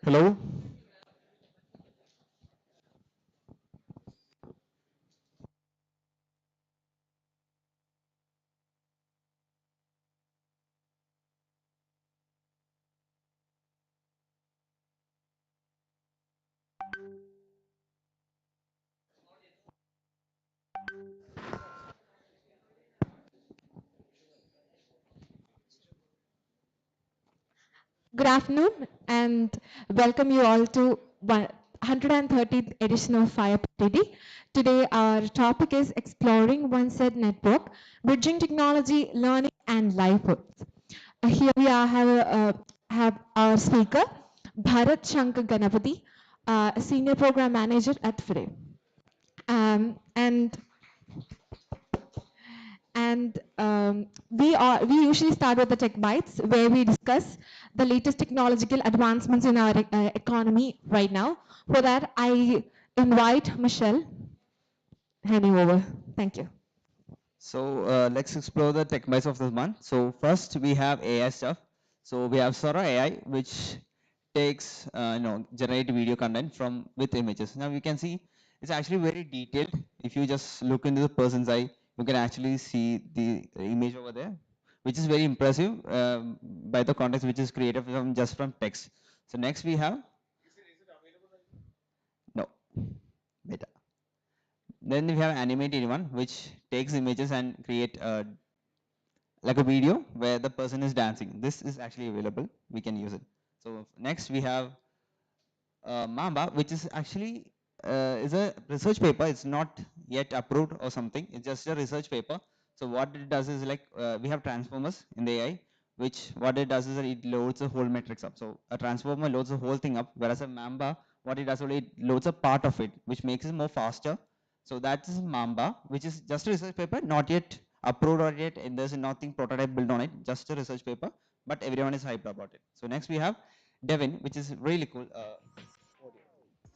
Hello. Good afternoon and welcome you all to 130th edition of FIDE. Today our topic is exploring ONEST Network, bridging technology, learning and livelihoods. Here we are, have our speaker, Bharath Shankar Ganapathy, a senior program manager at FIDE. Um, and we usually start with the tech bites where we discuss the latest technological advancements in our economy right now. For that, I invite Michelle. Handing over. Thank you. So let's explore the tech bites of this month. So first we have AI stuff. So we have Sora AI, which takes generate video content from with images. Now you can see it's actually very detailed. If you just look into the person's eye, you can actually see the image over there, which is very impressive by the context which is created from just from text. So next we have no beta. Then we have animated one, which takes images and create like a video where the person is dancing. This is actually available. We can use it. So next we have Mamba, which is actually is a research paper. It's not yet approved or something. It's just a research paper. So what it does is like we have transformers in the AI, which what it does is that it loads the whole matrix up. So a transformer loads the whole thing up, whereas a Mamba, what it does is it loads a part of it, which makes it more faster. So that is Mamba, which is just a research paper, not yet approved or yet, and there's nothing prototype built on it, just a research paper, but everyone is hyped about it. So next we have Devin, which is really cool.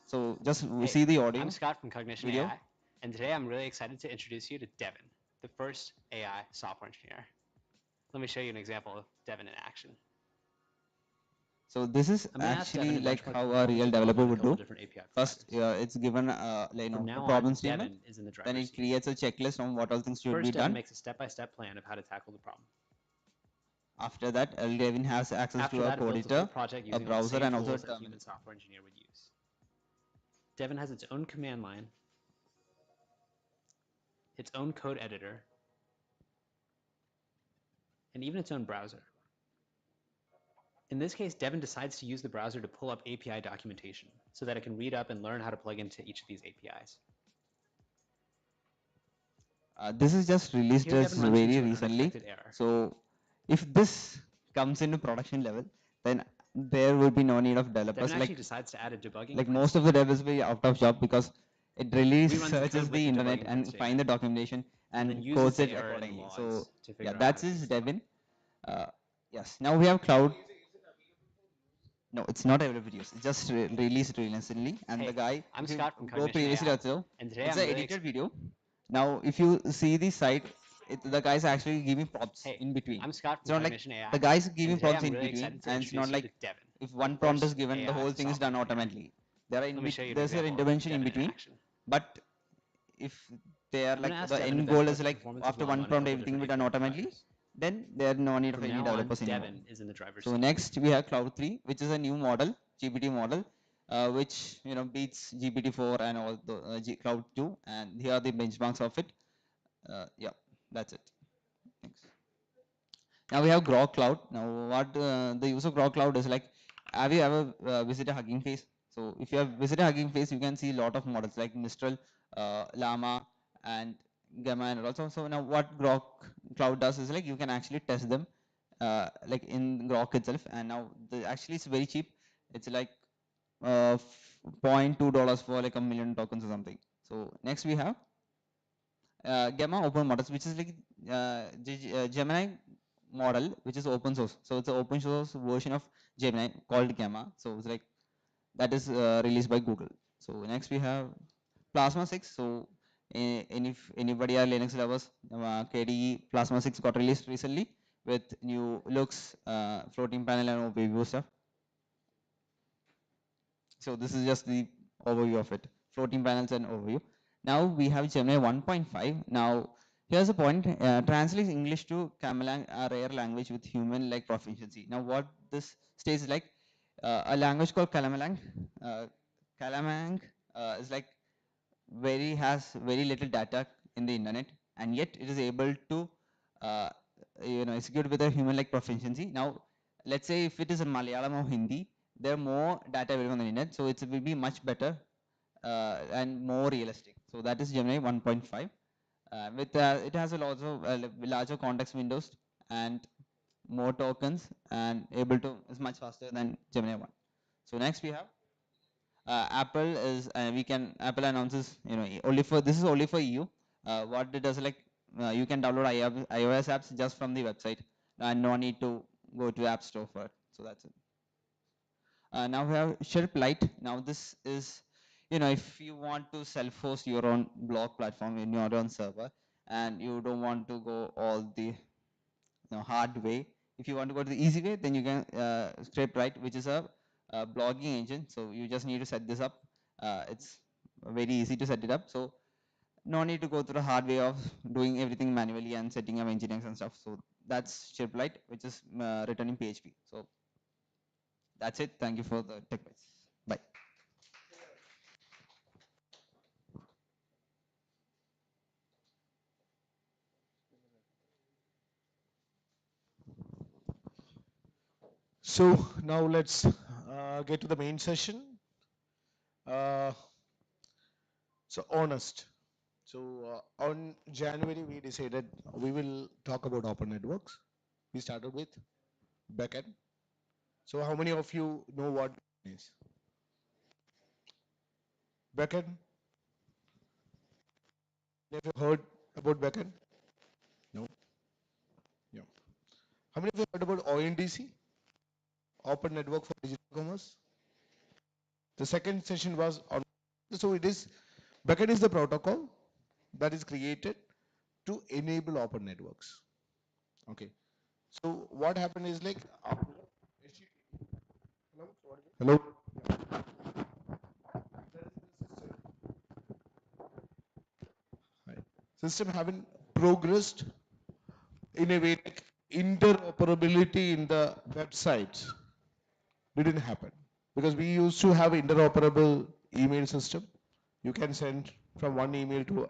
So just see the audio. I'm Scott from Cognition video. AI, and today I'm really excited to introduce you to Devin, the first AI software engineer. Let me show you an example of Devin in action. So this is actually like how a real developer would do. First, it's given a problem statement, then it creates a checklist on what all things should be done. Devin makes a step-by-step plan of how to tackle the problem. After that, Devin has access to a code editor, a browser, and also a terminal. Human software engineer would use. Devin has its own command line, its own code editor, and even its own browser. In this case, Devin decides to use the browser to pull up API documentation so that it can read up and learn how to plug into each of these APIs. This is just released just very recently. So if this comes into production level, then there will be no need of developers. Devin actually decides to add a debugging. Like most of the devs will be out of job because it really searches the internet and find the documentation and codes it accordingly. So yeah, that is Devin. Yes. Now we have cloud. No, it's not available for use. It's just released recently, and the guy. I'm Scott from go previously AI, also. and today it's I'm an edited video. Now, if you see the site, the guy's actually giving prompts in between. I'm Scott from Cognition AI. The guy's giving prompts in really between, and it's not like Devin, if one prompt is given, the whole thing is done automatically. There are there's an intervention in between, but if they are like the end goal is like after one prompt everything will be done automatically, then there no need of any developers anymore. Is in the driver's so next we have Cloud 3, which is a new model, GPT model, which beats GPT-4 and all the Cloud 2, and here are the benchmarks of it. Yeah, that's it. Thanks. Now we have Grok Cloud. Now what the use of Grok Cloud is like, have you ever visited Hugging Face? So if you have visited Hugging Face, you can see a lot of models like Mistral, Llama, and Gamma, and also. So now what Grok Cloud does is like you can actually test them like in Grok itself, and now actually it's very cheap. It's like $0.2 for like 1,000,000 tokens or something. So next we have Gamma open models, which is like Gemini model, which is open source. So it's an open source version of Gemini called Gamma. So it's like that is released by Google. So next we have Plasma 6. So And if anybody are Linux lovers, KDE Plasma 6 got released recently with new looks, floating panel and overview stuff. So this is just the overview of it, floating panels and overview. Now we have Gemini 1.5. Now here's a point, translates English to Kamalang, a rare language with human-like proficiency. Now what this states is like, a language called Kalamanlang. Kalamanlang is like has very little data in the internet, and yet it is able to uh, execute with a human-like proficiency. Now, let's say if it is in Malayalam or Hindi, there are more data available on the internet, so it will be much better and more realistic. So that is Gemini 1.5. With it has a lot of larger context windows and more tokens, and able to is much faster than Gemini 1. So next we have Apple is Apple announces only for this is only for EU. What it does like you can download iOS apps just from the website and no need to go to App Store for it. So that's it. Now we have Shelf Lite. Now this is if you want to self-host your own blog platform in your own server and you don't want to go all the hard way. If you want to go to the easy way, then you can Scriptwrite, which is a blogging engine. So you just need to set this up. It's very easy to set it up. So no need to go through the hard way of doing everything manually and setting up engineering and stuff. So that's Scriptwrite, which is written in PHP. So that's it. Thank you for the tech advice. Bye. So now let's get to the main session. So ONEST. So on January we decided we will talk about open networks. We started with backend. So how many of you know what backend is? Backend? Have you heard about backend? No. Yeah. How many of you heard about ONDC? Open Network for Digital Commerce. The second session was on. So it is backend is the protocol that is created to enable open networks. Okay. So what happened is like hello. System haven't progressed in a way like interoperability in the websites didn't happen because we used to have interoperable email system. You can send from one email to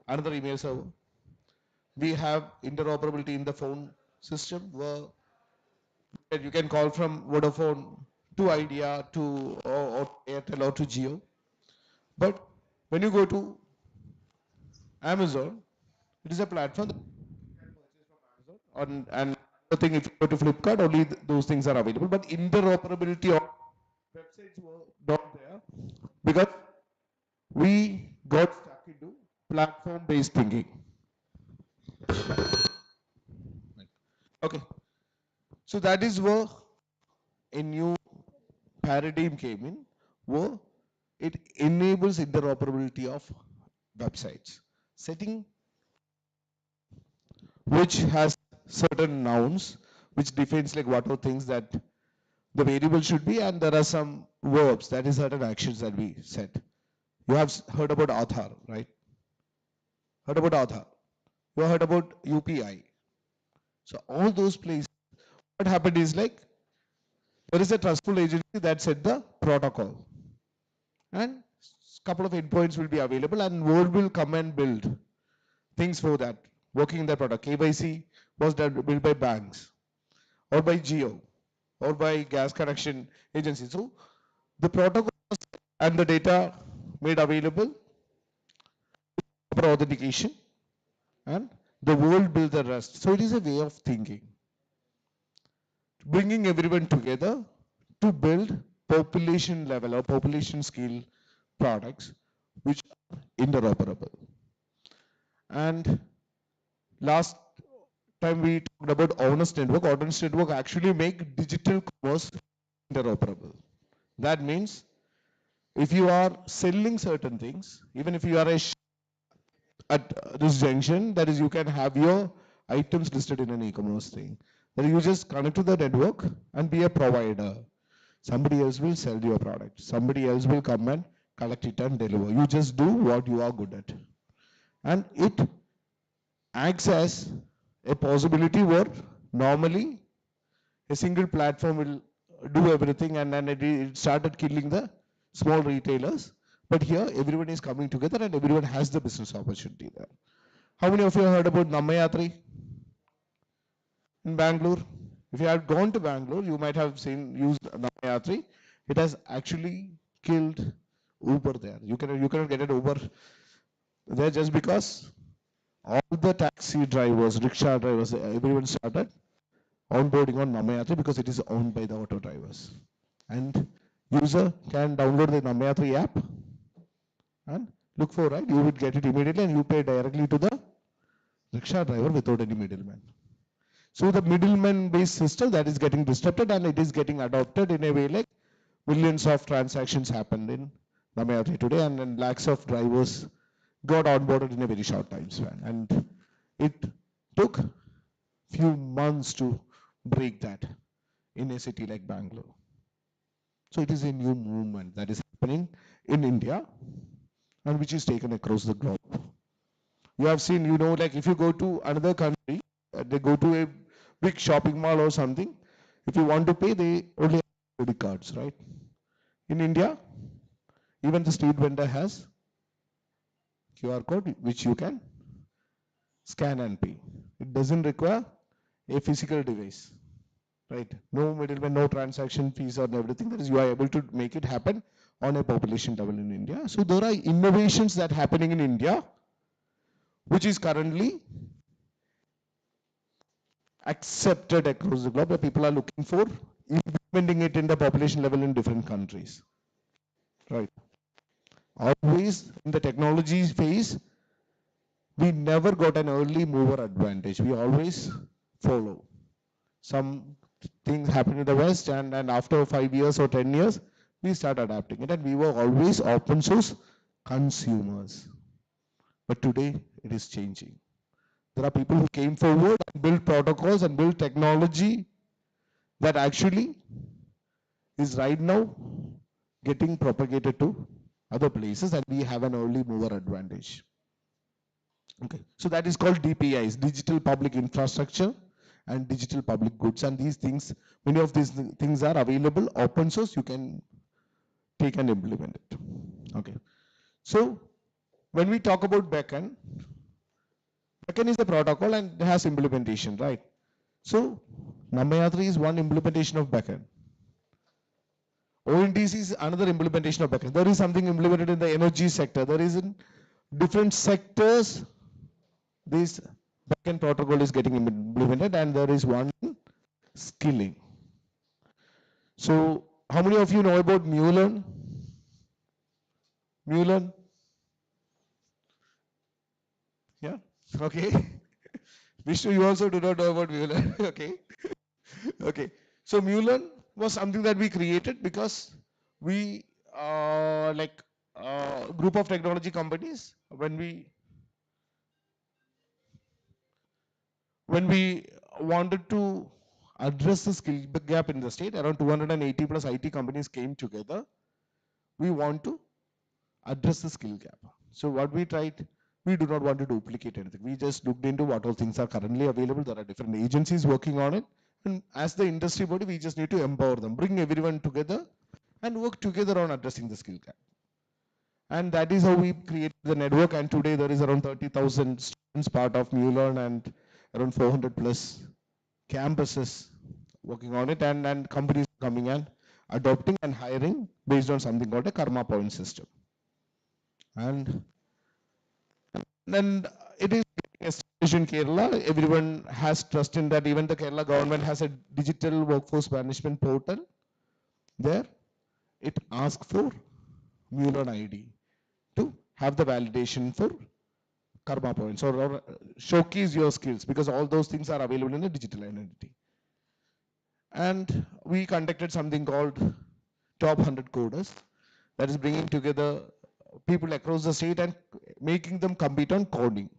another email server. We have interoperability in the phone system where you can call from Vodafone to Idea to or Airtel or to Jio. But when you go to Amazon, it is a platform that and I think if you go to Flipkart, only those things are available. But interoperability of websites were not there because we got stuck into platform-based thinking. Okay, so that is where a new paradigm came in, where it enables interoperability of websites, setting which has certain nouns, which defines like what are things that the variable should be, and there are some verbs, that is certain actions that we set. You have heard about Aadhaar, right? Heard about Aadhaar. You have heard about UPI. So all those places, what happened is like, there is a trustful agency that set the protocol. And couple of endpoints will be available and world will come and build things for that, working in that product. KYC was built by banks or by Geo or by gas connection agencies. So the protocol and the data made available for authentication and the world built the rest. So it is a way of thinking, bringing everyone together to build population level or population scale products which are interoperable. And last time we talked about ONEST Network. ONEST Network actually make digital commerce interoperable. That means if you are selling certain things, even if you are a at this junction, that is you can have your items listed in an e-commerce thing. That you just connect to the network and be a provider. Somebody else will sell your product. Somebody else will come and collect it and deliver. You just do what you are good at. And it acts as a possibility where normally a single platform will do everything, and then it started killing the small retailers. But here everyone is coming together and everyone has the business opportunity there. How many of you have heard about Nammayatri in Bangalore? If you had gone to Bangalore, you might have used Nammayatri. It has actually killed Uber there. You cannot get an Uber there just because all the taxi drivers, rickshaw drivers, everyone started onboarding on Nammayatri because it is owned by the auto drivers. And user can download the Nammayatri app and look for ride. You would get it immediately and you pay directly to the rickshaw driver without any middleman. So the middleman based system that is getting disrupted and it is getting adopted in a way like millions of transactions happened in Nammayatri today, and then lakhs of drivers got onboarded in a very short time span. And it took few months to break that in a city like Bangalore. So it is a new movement that is happening in India and which is taken across the globe. You have seen, like if you go to another country, they go to a big shopping mall or something, if you want to pay, they only have credit cards, right? In India, even the street vendor has QR code which you can scan and pay. It doesn't require a physical device, right? No middleman, no transaction fees or everything. That is, you are able to make it happen on a population level in India. So there are innovations that are happening in India, which is currently accepted across the globe, where people are looking for implementing it in the population level in different countries, right? Always in the technology phase, we never got an early mover advantage. We always follow. Some things happen in the West, and after 5 years or 10 years, we start adapting it, and we were always open source consumers. But today, it is changing. There are people who came forward and built protocols and built technology that actually is right now getting propagated to other places, and we have an early mover advantage. Okay, so that is called DPIs, digital public infrastructure and digital public goods. And these things, many of these things are available open source. You can take and implement it. Okay, so when we talk about backend is the protocol and it has implementation, right? So Nammayatri is one implementation of backend. ONDC is another implementation of backend. There is something implemented in the energy sector. There is in different sectors, this backend protocol is getting implemented, and there is one skilling. So how many of you know about mLearn? mLearn? Yeah, okay. Vishnu, you also do not know about mLearn. Okay. Okay. So mLearn was something that we created because we like a group of technology companies, when we wanted to address the skill gap in the state, around 280 plus IT companies came together. We want to address the skill gap. So what we tried, we do not want to duplicate anything. We just looked into what all things are currently available. There are different agencies working on it. And as the industry body, we just need to empower them, bring everyone together and work together on addressing the skill gap. And that is how we created the network. And today there is around 30,000 students part of mLearn and around 400 plus campuses working on it, and companies coming and adopting and hiring based on something called a karma point system. And then it is established in Kerala. Everyone has trust in that. Even the Kerala government has a digital workforce management portal. There, it asks for mLearn ID to have the validation for karma points or showcase your skills, because all those things are available in a digital identity. And we conducted something called Top 100 Coders, that is bringing together people across the state and making them compete on coding.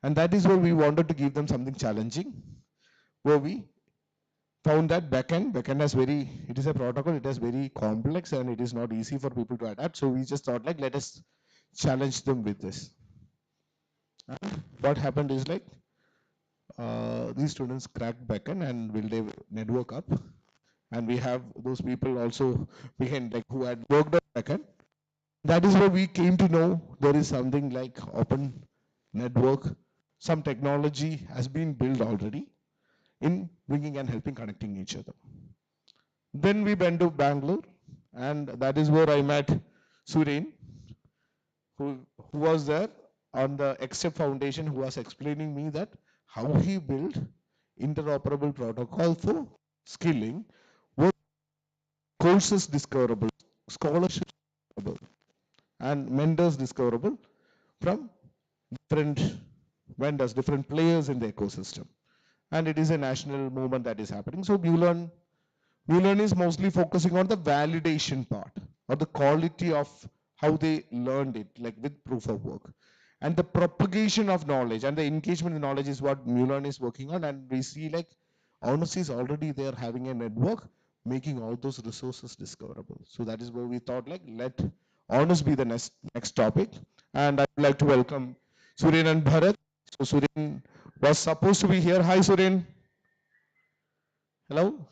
And that is where we wanted to give them something challenging, where we found that backend has it is a protocol, it is very complex and it is not easy for people to adapt. So we just thought like, let us challenge them with this. And what happened is like, these students cracked backend and build a network up. And we have those people also behind, like who had worked on backend. That is where we came to know there is something like open network. Some technology has been built already in bringing and helping connecting each other. Then we went to Bangalore, and that is where I met Suren, who was there on the EkStep Foundation, who was explaining me that how he built interoperable protocol for skilling, what courses discoverable, scholarships discoverable, and mentors discoverable from different vendors, different players in the ecosystem. And it is a national movement that is happening. So MuLearn is mostly focusing on the validation part or the quality of how they learned it, like with proof of work. And the propagation of knowledge and the engagement in knowledge is what MuLearn is working on. And we see like Honest is already there having a network, making all those resources discoverable. So that is where we thought like, let Honest be the next topic. And I would like to welcome Suren and Bharath. So Suren was supposed to be here. Hi, Suren. Hello.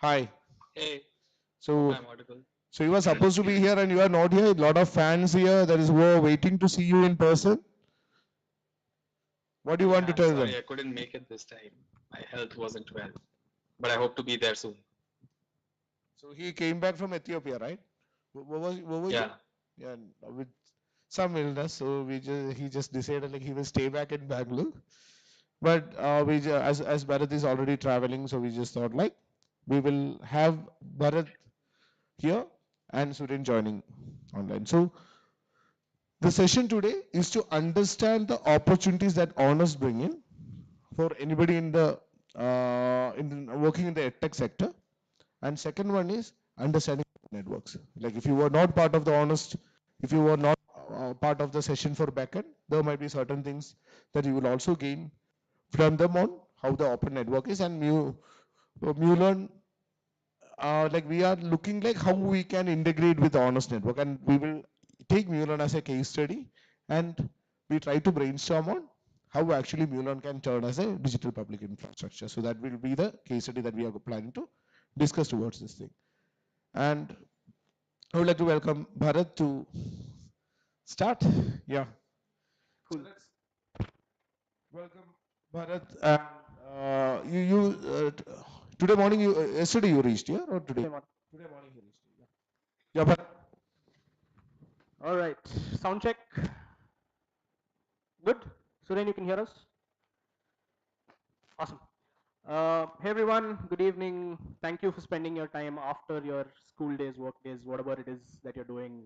Hi. Hey, So, I'm audible. so you are supposed to be here and you are not here. A lot of fans here. There is who are waiting to see you in person. What do you want to I'm tell sorry, them? I couldn't make it this time. My health wasn't well, but I hope to be there soon. So he came back from Ethiopia, right? What was Yeah, yeah, with some illness. So he just decided like he will stay back in Bangalore. But as Bharat is already traveling, so we just thought like we will have Bharat here and Suren joining online. So the session today is to understand the opportunities that honors bring in for anybody in the working in the edtech sector. And second one is understanding networks. Like if you were not part of the honest, if you were not part of the session for backend, there might be certain things that you will also gain from them on how the open network is. And MuLearn, like we are looking like how we can integrate with the honest network, and we will take MuLearn as a case study, and we try to brainstorm on how actually MuLearn can turn as a digital public infrastructure. So that will be the case study that we are planning to discuss towards this thing. And I would like to welcome Bharat to start. Yeah. Cool. So let's welcome Bharat. And today morning, yesterday you reached here or today? Today morning you reached here. Yeah, Bharat. All right. Sound check. Good. Suren, you can hear us? Awesome. Hey everyone, good evening. Thank you for spending your time after your school days, work days, whatever it is that you're doing,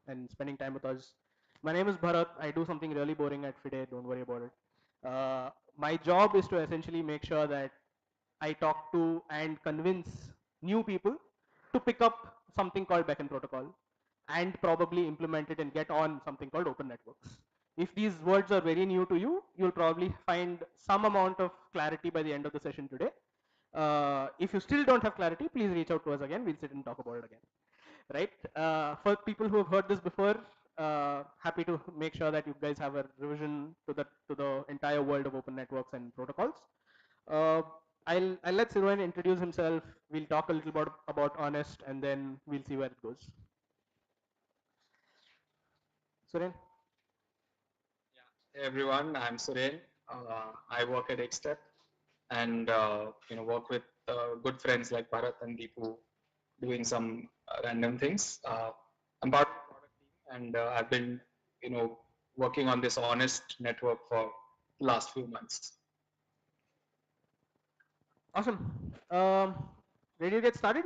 and spending time with us. My name is Bharat. I do something really boring at FIDE, don't worry about it. My job is to essentially make sure that I talk to and convince new people to pick up something called backend protocol and probably implement it and get on something called open networks. If these words are very new to you, you'll probably find some amount of clarity by the end of the session today. If you still don't have clarity, please reach out to us again. We'll sit and talk about it again. Right? For people who have heard this before, happy to make sure that you guys have a revision to the entire world of open networks and protocols. I'll let Suren introduce himself. We'll talk a little bit about Honest, and then we'll see where it goes. Suren? hey everyone, I'm Suren. I work at EkStep and work with good friends like Bharat and Deepu doing some random things. I'm part of the product team and I've been working on this Honest network for the last few months. Awesome. Ready to get started?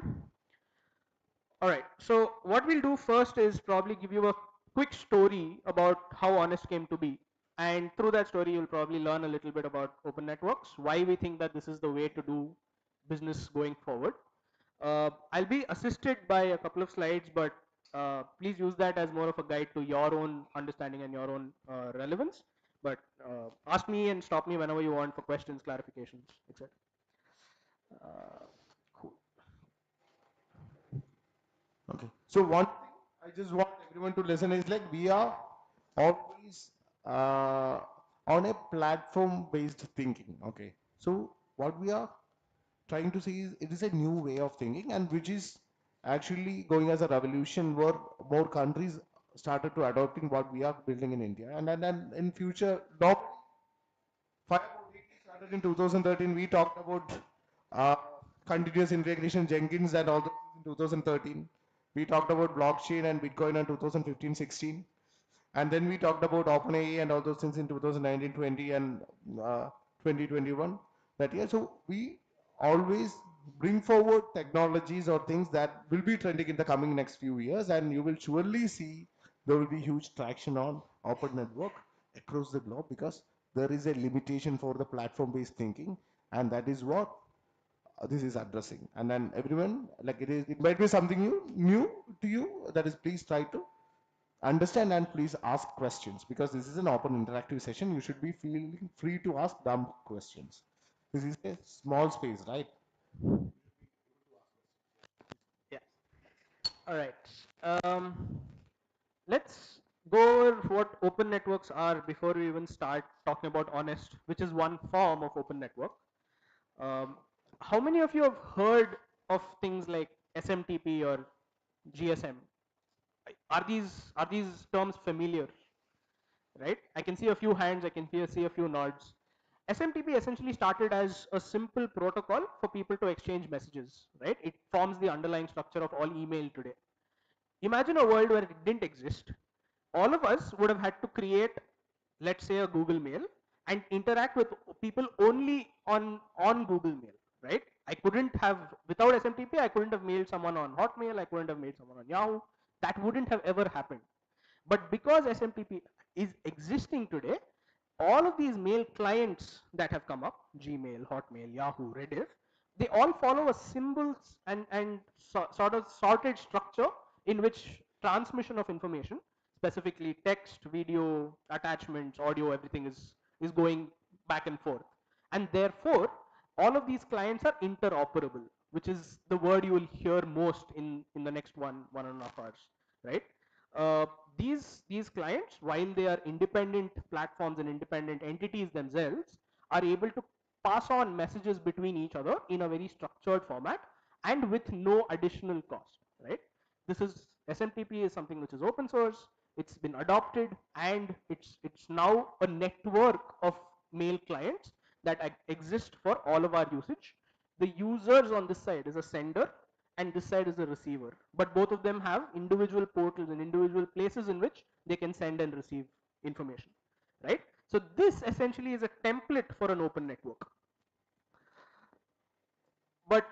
All right. So what we'll do first is probably give you a quick story about how Honest came to be. And through that story, you'll probably learn a little bit about open networks, why we think that this is the way to do business going forward. I'll be assisted by a couple of slides, but Please use that as more of a guide to your own understanding and your own relevance. But ask me and stop me whenever you want for questions, clarifications, etc. Cool. Okay. So one thing I just want everyone to listen is like we are always on a platform-based thinking. Okay. So what we are trying to say is it is a new way of thinking and which is actually going as a revolution where more countries started to adopting what we are building in India. And in future, FIDE started in 2013. We talked about uh, continuous integration Jenkins and all those things in 2013. We talked about blockchain and Bitcoin in 2015-16. And then we talked about OpenAI and all those things in 2019-20 and 2021. That year, so we always bring forward technologies or things that will be trending in the coming next few years, and you will surely see there will be huge traction on open network across the globe because there is a limitation for the platform-based thinking, and that is what this is addressing. And then everyone, like it might be something new to you. That is, please try to understand and please ask questions because this is an open interactive session. You should be feeling free to ask dumb questions. This is a small space, right? Yeah. All right. Let's go over what open networks are before we even start talking about ONEST, which is one form of open network. How many of you have heard of things like SMTP or GSM? Are these terms familiar? Right? I can see a few hands, I can see a few nods. SMTP essentially started as a simple protocol for people to exchange messages, right? It forms the underlying structure of all email today. Imagine a world where it didn't exist. All of us would have had to create, let's say, a Google Mail and interact with people only on Google Mail, right? I couldn't have, without SMTP, I couldn't have mailed someone on Hotmail, I couldn't have mailed someone on Yahoo. That wouldn't have ever happened. But because SMTP is existing today, all of these mail clients that have come up, Gmail, Hotmail, Yahoo, Rediff, they all follow a symbols and sort of sorted structure in which transmission of information, specifically text, video, attachments, audio, everything is going back and forth. And therefore, all of these clients are interoperable, which is the word you will hear most in the next one and a half hours, right? Uh, these clients, while they are independent platforms and independent entities themselves, are able to pass on messages between each other in a very structured format and with no additional cost, right? This is SMTP is something which is open source. It's been adopted and it's now a network of mail clients that exist for all of our usage. The users on this side is a sender and this side is a receiver, but both of them have individual portals and individual places in which they can send and receive information, right? So this essentially is a template for an open network, but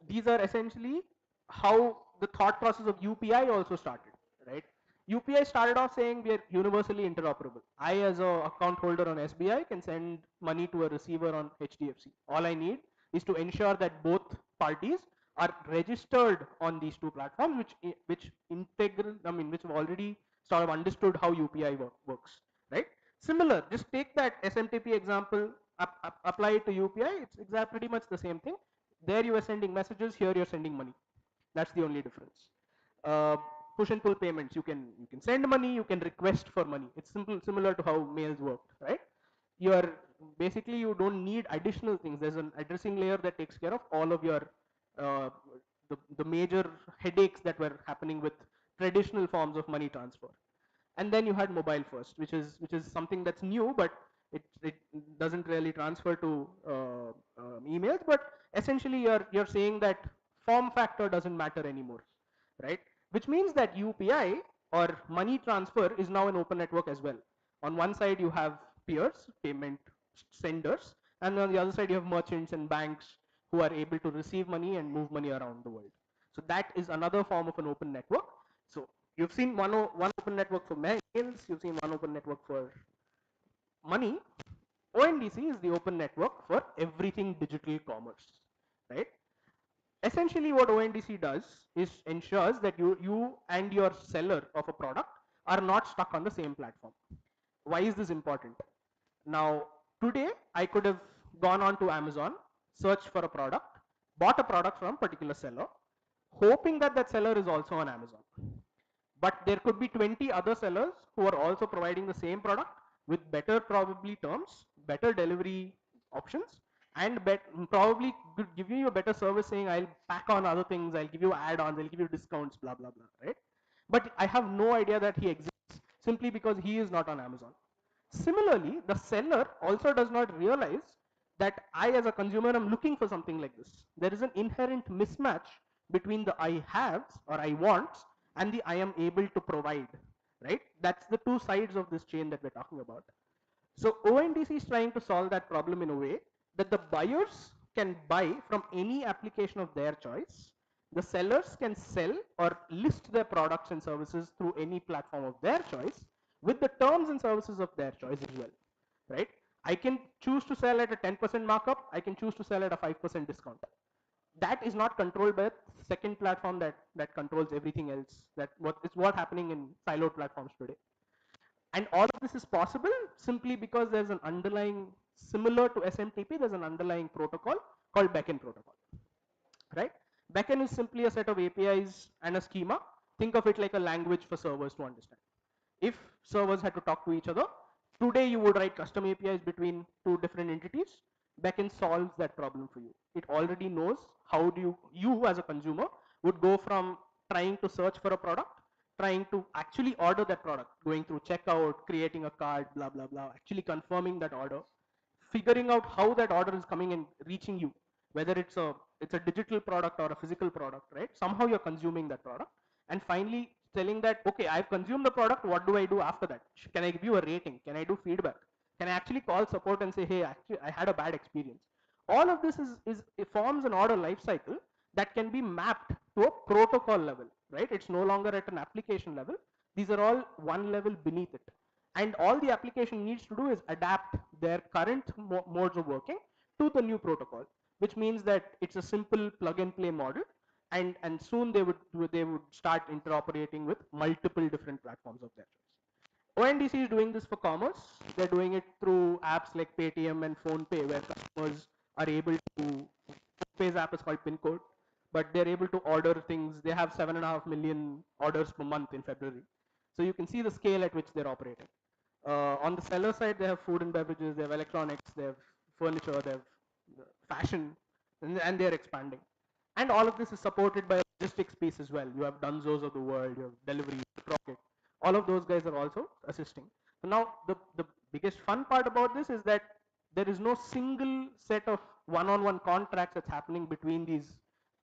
these are essentially how the thought process of UPI also started, right? UPI started off saying we are universally interoperable. I, as a account holder on SBI, can send money to a receiver on HDFC. All I need is to ensure that both parties are registered on these two platforms, which integral, I mean, which have already sort of understood how UPI works, right? Similar, just take that SMTP example, apply it to UPI. It's exactly pretty much the same thing. There you are sending messages, here you're sending money. That's the only difference. Push and pull payments, you can send money, you can request for money. It's similar to how mails work, right? You're basically, you don't need additional things. There's an addressing layer that takes care of all of your uh, the major headaches that were happening with traditional forms of money transfer. And then you had mobile first, which is something that's new, but it doesn't really transfer to emails. But essentially, you're saying that form factor doesn't matter anymore, right? Which means that UPI or money transfer is now an open network as well. On one side, you have peers, payment senders, and on the other side, you have merchants and banks who are able to receive money and move money around the world. So that is another form of an open network. So you've seen one open network for mails, you've seen one open network for money. ONDC is the open network for everything digital commerce, right? Essentially what ONDC does is ensures that you and your seller of a product are not stuck on the same platform. Why is this important? Now, today I could have gone on to Amazon, searched for a product, bought a product from a particular seller, hoping that that seller is also on Amazon. But there could be 20 other sellers who are also providing the same product with better probably terms, better delivery options, and probably giving you a better service, saying I'll pack on other things, I'll give you add-ons, I'll give you discounts, blah blah blah, right? But I have no idea that he exists simply because he is not on Amazon. Similarly, the seller also does not realize that I as a consumer am looking for something like this. There is an inherent mismatch between the I haves or I wants and the I am able to provide, right? That's the two sides of this chain that we're talking about. So ONDC is trying to solve that problem in a way that the buyers can buy from any application of their choice. The sellers can sell or list their products and services through any platform of their choice with the terms and services of their choice as well, right? I can choose to sell at a 10% markup. I can choose to sell at a 5% discount. That is not controlled by a second platform that controls everything else. That is what happening in siloed platforms today. And all of this is possible simply because there's an underlying, similar to SMTP, there's an underlying protocol called backend protocol, right? Backend is simply a set of APIs and a schema. Think of it like a language for servers to understand. If servers had to talk to each other, today you would write custom APIs between two different entities. Backend solves that problem for you. It already knows how do you as a consumer would go from trying to search for a product, trying to actually order that product, going through checkout, creating a card, blah blah blah, actually confirming that order, figuring out how that order is coming and reaching you, whether it's a digital product or a physical product, right? Somehow you're consuming that product, and finally telling that, okay, I've consumed the product, what do I do after that? Can I give you a rating? Can I do feedback? Can I actually call support and say, hey, actually I had a bad experience? All of this is it forms an order life cycle that can be mapped to a protocol level, right? It's no longer at an application level. These are all one level beneath it. And all the application needs to do is adapt their current modes of working to the new protocol, which means that it's a simple plug and play model, and soon they would start interoperating with multiple different platforms of their choice. ONDC is doing this for commerce. They're doing it through apps like Paytm and PhonePe, where customers are able to, PhonePe's app is called PinCode, but they're able to order things. They have 7.5 million orders per month in February. So you can see the scale at which they're operating. On the seller side, they have food and beverages, they have electronics, they have furniture, they have fashion, and they're expanding. And all of this is supported by a logistics piece as well. You have Dunzos of the world, you have Delivery, Rocket. All of those guys are also assisting. So now the biggest fun part about this is that there is no single set of one-on-one contracts that's happening between these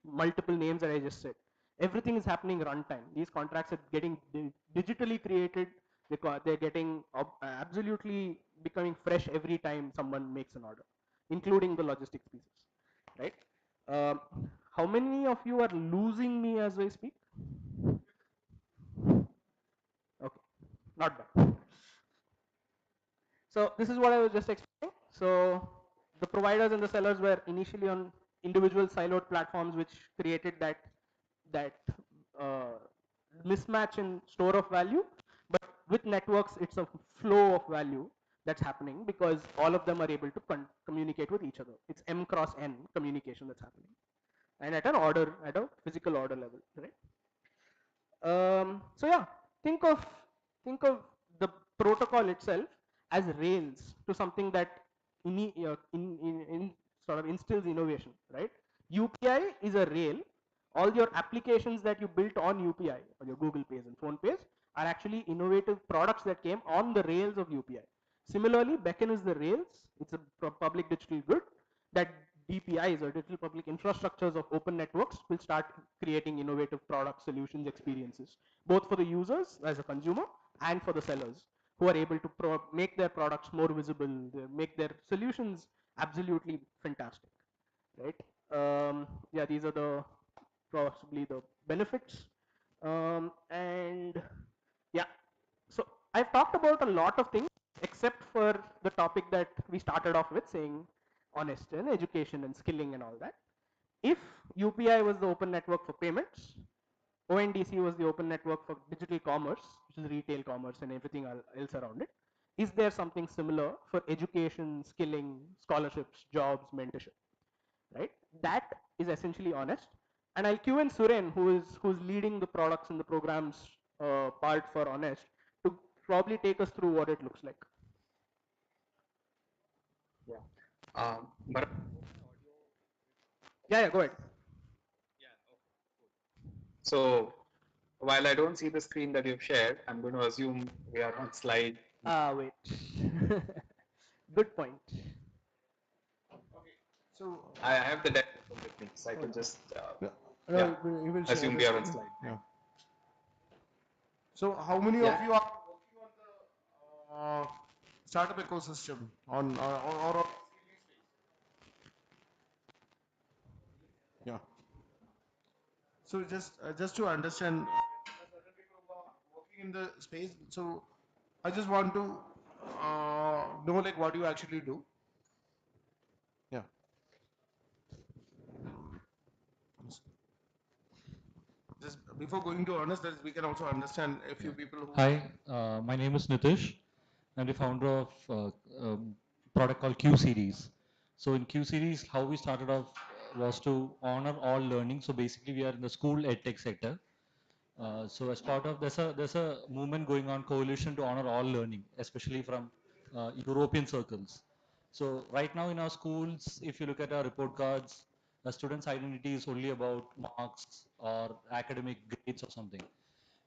multiple names that I just said. Everything is happening runtime. These contracts are getting digitally created. They're getting absolutely becoming fresh every time someone makes an order, including the logistics pieces, right? Um, how many of you are losing me as I speak? Okay, not bad. So this is what I was just explaining. So the providers and the sellers were initially on individual siloed platforms, which created that uh, mismatch in store of value. But with networks, it's a flow of value that's happening because all of them are able to communicate with each other. It's M cross N communication that's happening, and at a physical order level, right? So yeah, think of the protocol itself as rails to something that in sort of instills innovation, right? UPI is a rail. All your applications that you built on UPI, or your Google Pays and Phone Pays, are actually innovative products that came on the rails of UPI. Similarly, beckon is the rails. It's a public digital good that DPIs, or digital public infrastructures of open networks, will start creating innovative product solutions experiences, both for the users as a consumer and for the sellers, who are able to make their products more visible, make their solutions absolutely fantastic, right? Yeah, these are possibly the benefits. And yeah, so I've talked about a lot of things except for the topic that we started off with, saying honest and education and skilling and all that. If UPI was the open network for payments, ONDC was the open network for digital commerce, which is retail commerce and everything else around it. Is there something similar for education, skilling, scholarships, jobs, mentorship? Right? That is essentially honest. And I'll cue in Suren, who's leading the products and the programs part for Honest, to probably take us through what it looks like. Yeah. But Yeah, go ahead. so while I don't see the screen that you've shared, I'm going to assume we are on slide. Wait. Good point. So I have the deck with me, so I can just yeah, yeah, we will share assume the we are on screen. slide. Yeah. So how many of Yeah. you are working on the startup ecosystem on or yeah. So just to understand, certain people who are working in the space. So I just want to know like what you actually do. Yeah. Just before going to honest, we can also understand a few people who. Hi, my name is Nitish. I'm the founder of product called Q Series. So in Q Series, how we started off was to honor all learning. So basically, we are in the school edtech sector. So as part of there's a movement going on, coalition to honor all learning, especially from European circles. So right now in our schools, if you look at our report cards, a student's identity is only about marks or academic grades or something.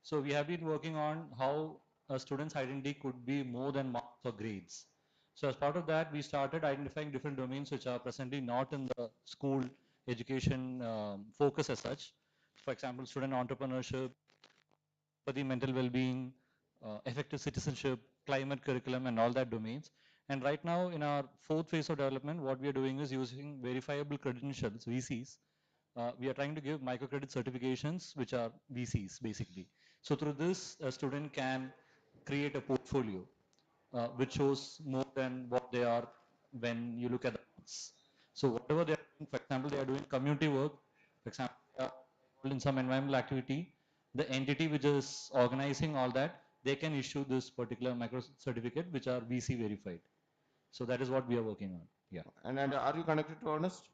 So we have been working on how a student's identity could be more than marks or grades. So as part of that, we started identifying different domains which are presently not in the school education focus as such. For example, student entrepreneurship, for the mental well-being, effective citizenship, climate curriculum, and all that domains. And right now, in our fourth phase of development, what we are doing is using verifiable credentials, VCs. We are trying to give microcredit certifications, which are VCs basically. So through this, a student can create a portfolio which shows more than what they are when you look at the marks. So whatever they are doing, for example, they are doing community work, for example, they are involved in some environmental activity, the entity which is organizing all that, they can issue this particular micro certificate which are VC verified. So that is what we are working on. Yeah. And are you connected to honest?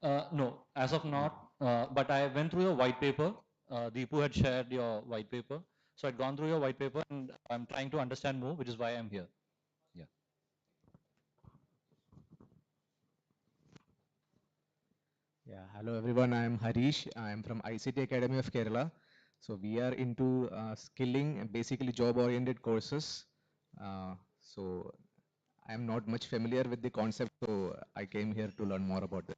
No, as of not, but I went through your white paper. Deepu had shared your white paper. So I'd gone through your white paper and I'm trying to understand more, which is why I'm here. Yeah. Yeah, hello everyone. I am Harish. I am from ICT Academy of Kerala. So we are into skilling and basically job-oriented courses. So I am not much familiar with the concept, so I came here to learn more about it.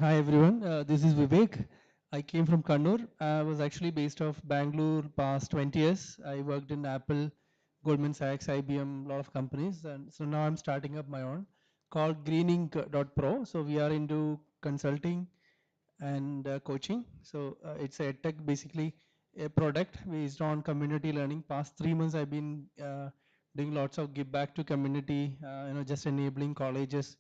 Hi everyone, this is Vivek. I came from Kannur. I was actually based off Bangalore past 20 years. I worked in Apple, Goldman Sachs, IBM, a lot of companies. And so now I'm starting up my own called greening.pro. So we are into consulting and coaching. So it's a tech, basically a product based on community learning. Past 3 months I've been doing lots of give back to community, just enabling colleges,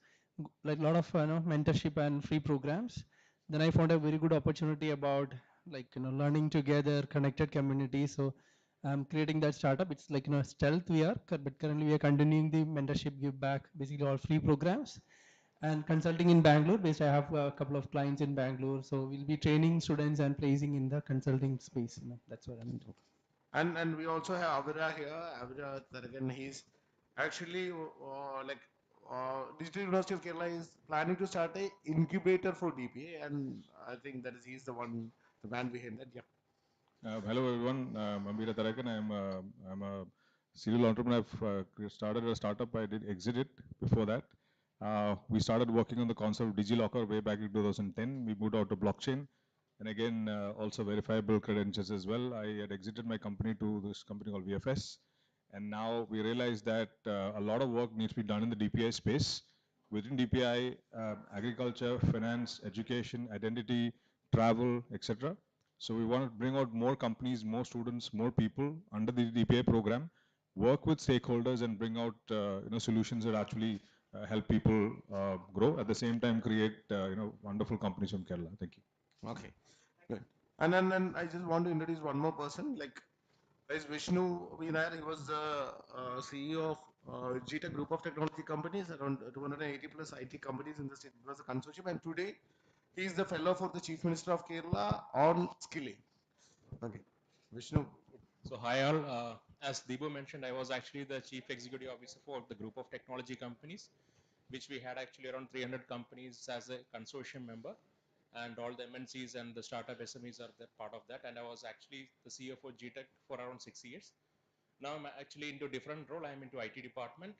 like a lot of mentorship and free programs. Then I found a very good opportunity about learning together, connected community. So I'm creating that startup. It's like stealth we are, but currently we are continuing the mentorship give back, basically all free programs. And consulting in Bangalore based, I have a couple of clients in Bangalore. So we'll be training students and placing in the consulting space. That's what I'm into. And we also have Avira here. Avira Taragan, he's actually Digital University of Kerala is planning to start a incubator for DPA, and I think that is he's the man behind that. Yeah. Hello everyone, I'm Veera Tarakan. I'm a serial entrepreneur. I've started a startup. I did exit it before that. We started working on the concept of DigiLocker way back in 2010. We moved out to blockchain, and again also verifiable credentials as well. I had exited my company to this company called VFS, and now we realize that a lot of work needs to be done in the DPI space. Within DPI, agriculture, finance, education, identity, travel, etc. So we want to bring out more companies, more students, more people under the DPI program. work with stakeholders and bring out solutions that actually help people grow. At the same time, create wonderful companies from Kerala. Thank you. Okay, good. And then I just want to introduce one more person. Like, is Vishnu Vinayar. He was the CEO of GTEC group of technology companies, around 280 plus IT companies in the state. It was a consortium, and today he is the fellow for the Chief Minister of Kerala on skilling. Okay, Vishnu. So hi all, as Debo mentioned, I was actually the Chief Executive Officer for the group of technology companies, which we had actually around 300 companies as a consortium member, and all the MNCs and the startup SMEs are part of that. And I was actually the CEO for GTEC for around 6 years. Now I'm actually into different role. I'm into IT department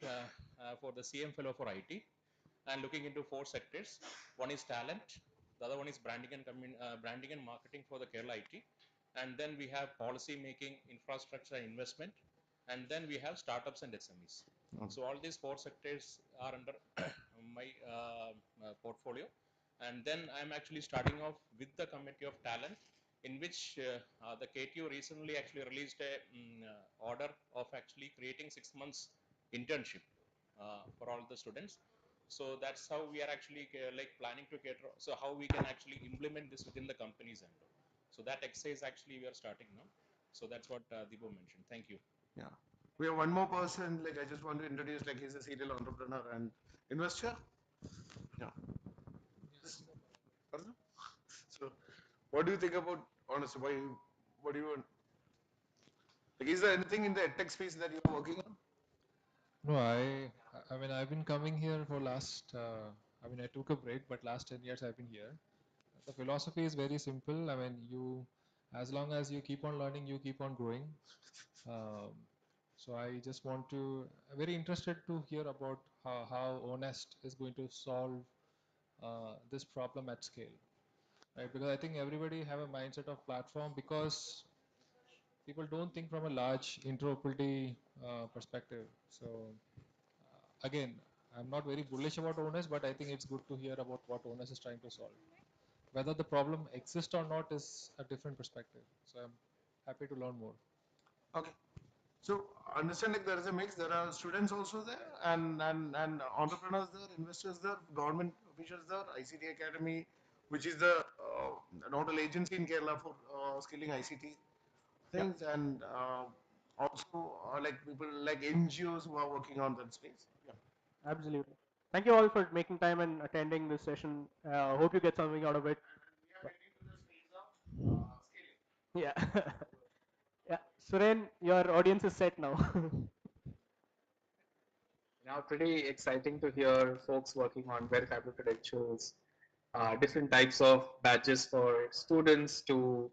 for the CM fellow for IT, and looking into 4 sectors. One is talent, the other one is branding and marketing for the Kerala IT, and then we have policy making, infrastructure and investment, and then we have startups and SMEs. So all these 4 sectors are under my portfolio, and then I'm actually starting off with the committee of talent, in which the KTU recently actually released a order of actually creating 6 months internship for all the students. So that's how we are actually like planning to cater. So how we can actually implement this within the companies and all. So that exercise actually we are starting now. So that's what Debo mentioned. Thank you. Yeah, we have one more person. Like, I just want to introduce. Like, he's a serial entrepreneur and investor. Yeah. So, what do you think about honestly? What do you want? Like, is there anything in the edtech space that you're working on? No, I mean, I've been coming here for last, I mean, I took a break, but last 10 years I've been here. The philosophy is very simple. I mean, as long as you keep on learning, you keep on growing. So I just want to, very interested to hear about how ONEST is going to solve this problem at scale, right? Because I think everybody have a mindset of platform, because people don't think from a large interoperability perspective. So again, I'm not very bullish about ONEST, but I think it's good to hear about what ONEST is trying to solve. Whether the problem exists or not is a different perspective. So I'm happy to learn more. Okay. So understand, like, there is a mix. There are students also there, and entrepreneurs there, investors there, government officials there, ICT Academy, which is the nodal agency in Kerala for skilling ICT things, and also like people like NGOs who are working on that space. Yeah. Absolutely. Thank you all for making time and attending this session. Hope you get something out of it. Yeah. Yeah. Suren, your audience is set now. Now, pretty exciting to hear folks working on verifiable credentials, different types of badges for students to,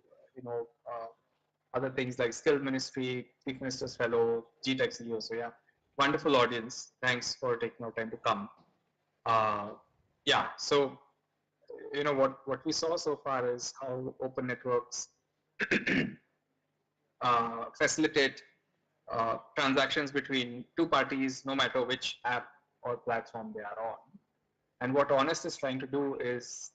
other things like Skill Ministry, Chief Minister's Fellow, GTEC CEO. So yeah, wonderful audience. Thanks for taking out time to come. Yeah, so what we saw so far is how open networks facilitate transactions between two parties, no matter which app or platform they are on. And what ONEST is trying to do is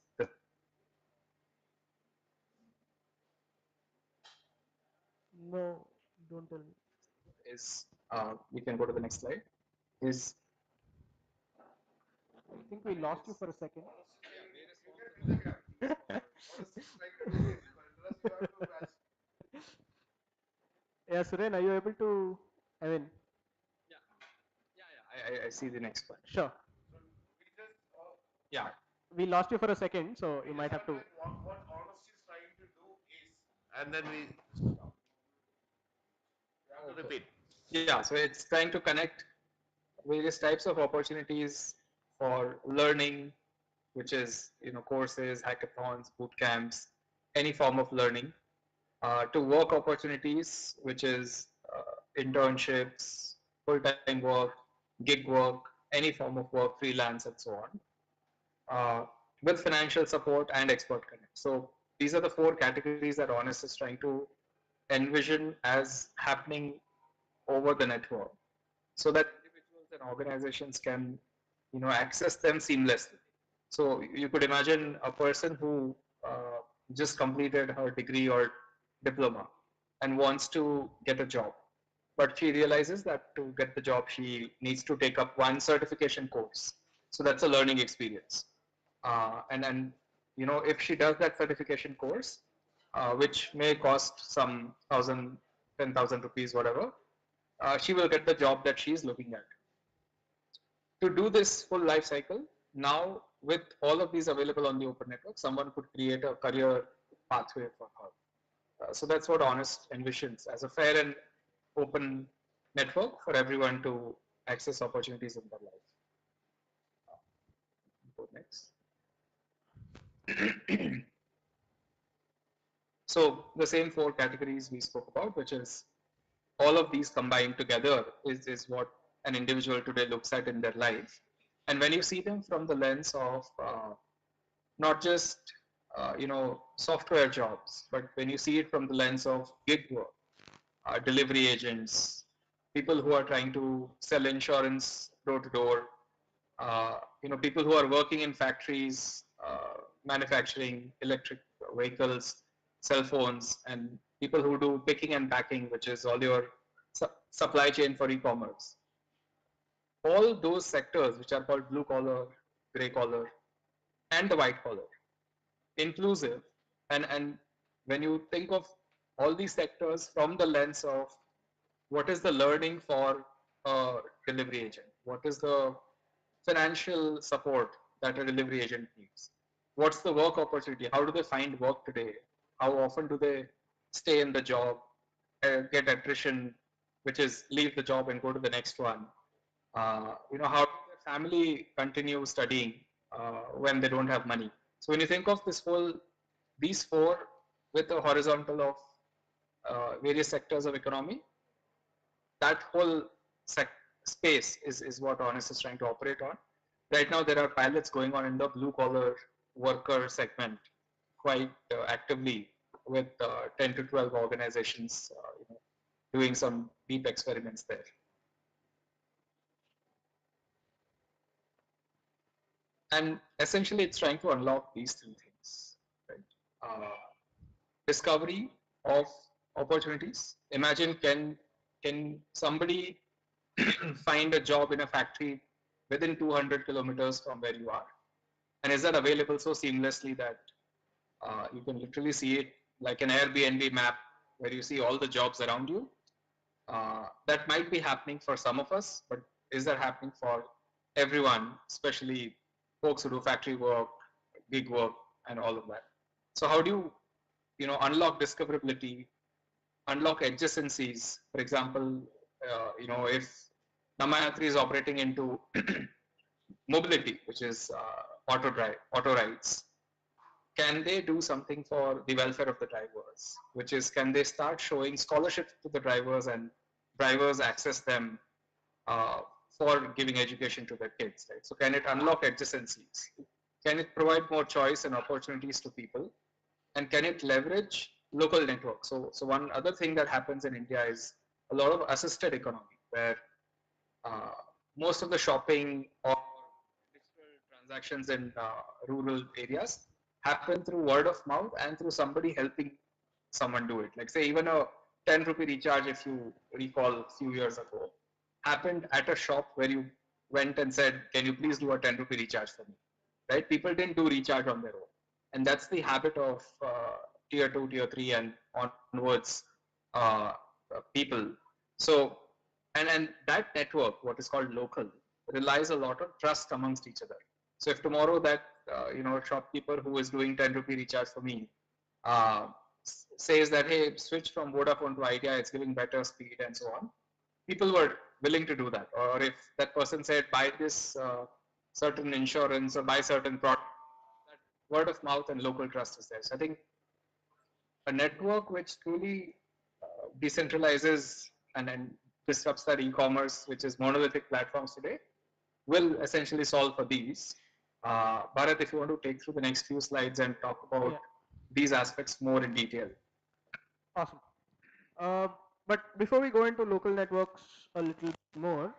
No, don't tell me. We can go to the next slide. Is I think we lost you for a second. Yeah, Suren, are you able to? I mean, I see the next one. sure. Yeah. We lost you for a second, so you might have to. What Honest is trying to do is, and then we have to repeat. Yeah, so it's trying to connect various types of opportunities for learning, which is courses, hackathons, boot camps, any form of learning, to work opportunities, which is internships, full-time work, gig work, any form of work, freelance, and so on, with financial support and expert connect. So these are the 4 categories that Honest is trying to envision as happening over the network, so that individuals and organizations can access them seamlessly. So you could imagine a person who just completed her degree or diploma and wants to get a job, but she realizes that to get the job, she needs to take up one certification course. So that's a learning experience. And you know, if she does that certification course, which may cost some 10,000 rupees, whatever, she will get the job that she is looking at. To do this full life cycle, now with all of these available on the open network, someone could create a career pathway for her. So that's what ONEST envisions as a fair and open network for everyone to access opportunities in their life. Go next. So the same four categories we spoke about, which is all of these combined together is what an individual today looks at in their life. And when you see them from the lens of not just you know, software jobs, but when you see it from the lens of gig work, delivery agents, people who are trying to sell insurance door to door, you know, people who are working in factories, manufacturing electric vehicles, cell phones, and people who do picking and packing, which is all your supply chain for e-commerce. All those sectors, which are called blue collar, gray collar, and the white collar, inclusive, and when you think of all these sectors from the lens of what is the learning for a delivery agent, what is the financial support that a delivery agent needs, what's the work opportunity, how do they find work today, how often do they stay in the job, get attrition, which is leave the job and go to the next one, you know, how does their family continue studying when they don't have money. So when you think of this whole, these four with a horizontal of various sectors of economy, that whole space is what ONEST is trying to operate on. Right now, there are pilots going on in the blue collar worker segment quite actively with 10 to 12 organizations you know, doing some deep experiments there. And essentially, it's trying to unlock these three things, right? Discovery of opportunities. Imagine, can somebody find a job in a factory within 200 kilometers from where you are? And is that available so seamlessly that you can literally see it like an Airbnb map where you see all the jobs around you? That might be happening for some of us, but is that happening for everyone, especially folks who do factory work, gig work, and all of that? So how do you know, unlock discoverability, unlock adjacencies? For example, you know, if Namayatri is operating into mobility, which is auto rides, can they do something for the welfare of the drivers? Which is, can they start showing scholarships to the drivers and drivers access them for giving education to their kids, right? So can it unlock adjacencies? Can it provide more choice and opportunities to people? And can it leverage local networks? So one other thing that happens in India is a lot of assisted economy, where most of the shopping or digital transactions in rural areas happen through word of mouth and through somebody helping someone do it. Like say even a 10 rupee recharge, if you recall a few years ago, happened at a shop where you went and said, can you please do a 10 rupee recharge for me, right? People didn't do recharge on their own. And that's the habit of tier 2, tier 3 and onwards people. So, and that network, what is called local, relies a lot on trust amongst each other. So if tomorrow that you know, shopkeeper who is doing 10 rupee recharge for me says that, hey, switch from Vodafone to Idea, it's giving better speed and so on, people were willing to do that. Or if that person said, buy this certain insurance or buy certain product, that word of mouth and local trust is there. So I think a network which truly decentralizes and then disrupts that e-commerce, which is monolithic platforms today, will essentially solve for these. Bharath, if you want to take through the next few slides and talk about these aspects more in detail. Awesome. But before we go into local networks a little more,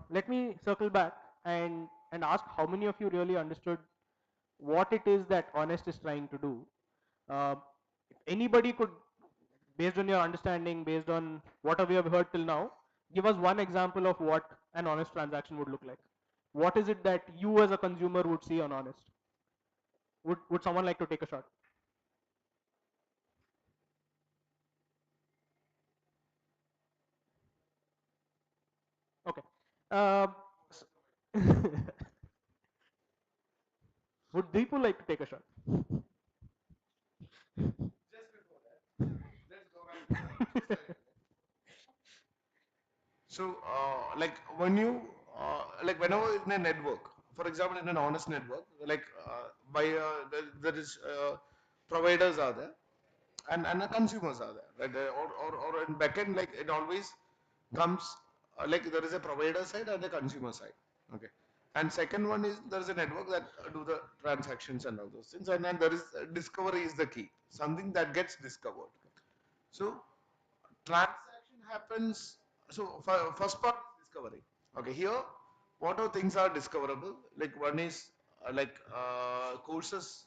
let me circle back and ask how many of you really understood what it is that ONEST is trying to do. If anybody could based on your understanding, based on whatever we have heard till now, give us one example of what an honest transaction would look like. What is it that you as a consumer would see on honest? Would someone like to take a shot? Okay. Would Deepu like to take a shot? So, like when you, like whenever in a network, for example, in an honest network, like there is providers are there, and the consumers are there, right? Or in backend, like it always comes like there is a provider side and a consumer side. Okay. And second one is there is a network that do the transactions and all those things, and then there is discovery is the key, something that gets discovered. So transaction happens. So first part is discovery. Okay, here what are things are discoverable? Like one is courses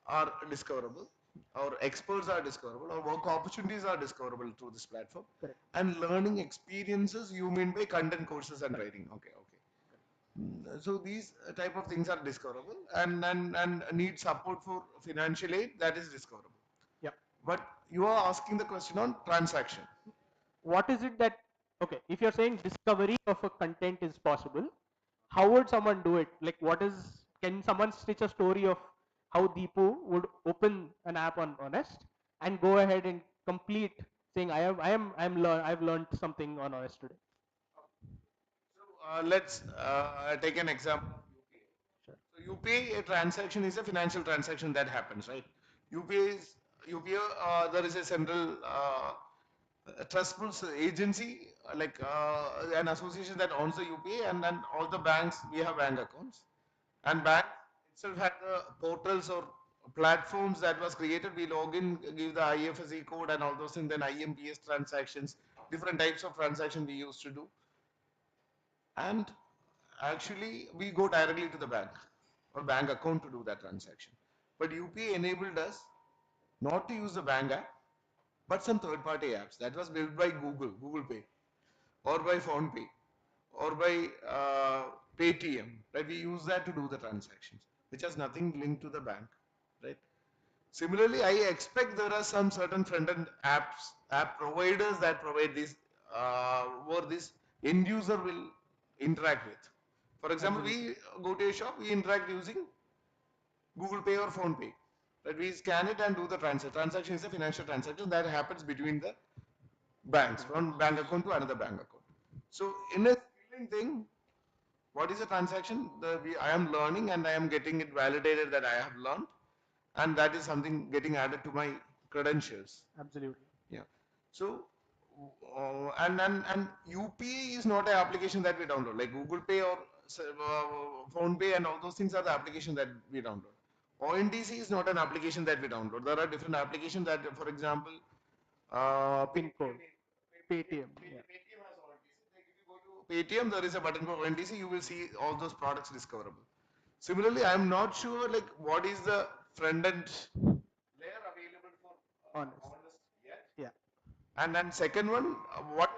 are discoverable, or experts are discoverable, or work opportunities are discoverable through this platform. Correct. And learning experiences you mean by content, courses, and writing. Okay, okay. So these type of things are discoverable, and need support for financial aid, that is discoverable. Yeah. But you are asking the question on transaction. What is it that, okay, if you're saying discovery of a content is possible, how would someone do it? Like what is, can someone stitch a story of how Deepu would open an app on Honest and go ahead and complete saying I've learned something on Honest today? So let's take an example. Sure. So UPI, a transaction is a financial transaction that happens, right? UPI, there is a central trustful agency, like an association that owns the UPI, and then all the banks, we have bank accounts. And bank itself had the portals or platforms that was created. We log in, give the IFSC code and all those things, then IMPS transactions, different types of transaction we used to do. And actually we go directly to the bank or bank account to do that transaction. But UPI enabled us not to use the bank app, but some third-party apps that was built by Google Pay, or by PhonePe, or by Paytm, right? We use that to do the transactions, which has nothing linked to the bank, right? Similarly, I expect there are some certain front-end app providers that provide this, where this end user will interact with. For example, we go to a shop, we interact using Google Pay or PhonePe. Right? We scan it and do the transaction. Transaction is a financial transaction that happens between the banks, from bank account to another bank account. So in a skilling thing, what is a transaction? I am learning and I am getting it validated that I have learned, and that is something getting added to my credentials. Absolutely. Yeah. So and UPI is not an application that we download, like Google Pay or Phone Pay and all those things are the application that we download. ONDC is not an application that we download. There are different applications that, for example, PIN code, Paytm. Yeah. Paytm, there is a button for ONDC. You will see all those products discoverable. Similarly, I am not sure like what is the front end layer available for Honest. yet. Yeah. And then second one, what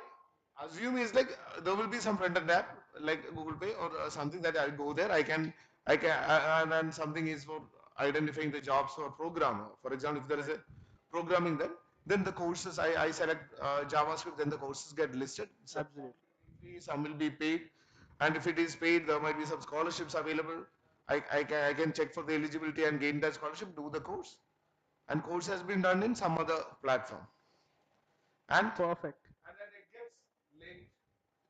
I assume is like there will be some front end app like Google Pay or something that I go there. And then something is for identifying the jobs for programmer. For example, if there is a programming, then the courses I select JavaScript, then the courses get listed. Absolutely. Some will be paid, and if it is paid, there might be some scholarships available. I can check for the eligibility and gain that scholarship, do the course, and course has been done in some other platform. And perfect. And then it gets linked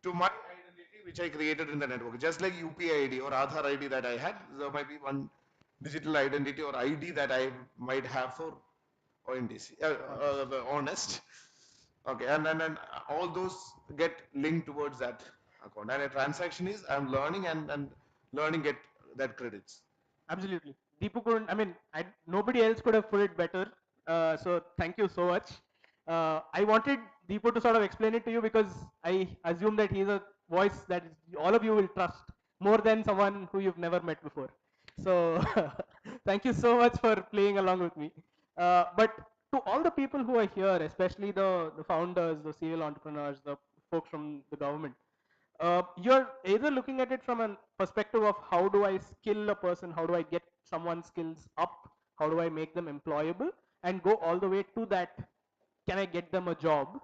to my identity which I created in the network. Just like UPI ID or Aadhaar ID that I had, there might be one digital identity or ID that I might have for ONDC, Honest. Okay, and then all those get linked towards that account. And a transaction is I'm learning and learning get that credits. Absolutely. Deepu couldn't, I mean, nobody else could have put it better. So thank you so much. I wanted Deepu to sort of explain it to you because I assume that he's a voice that all of you will trust more than someone who you've never met before. So thank you so much for playing along with me. But to all the people who are here, especially the founders, the serial entrepreneurs, the folks from the government, you're either looking at it from a perspective of how do I skill a person, how do I get someone's skills up, how do I make them employable, and go all the way to that, can I get them a job?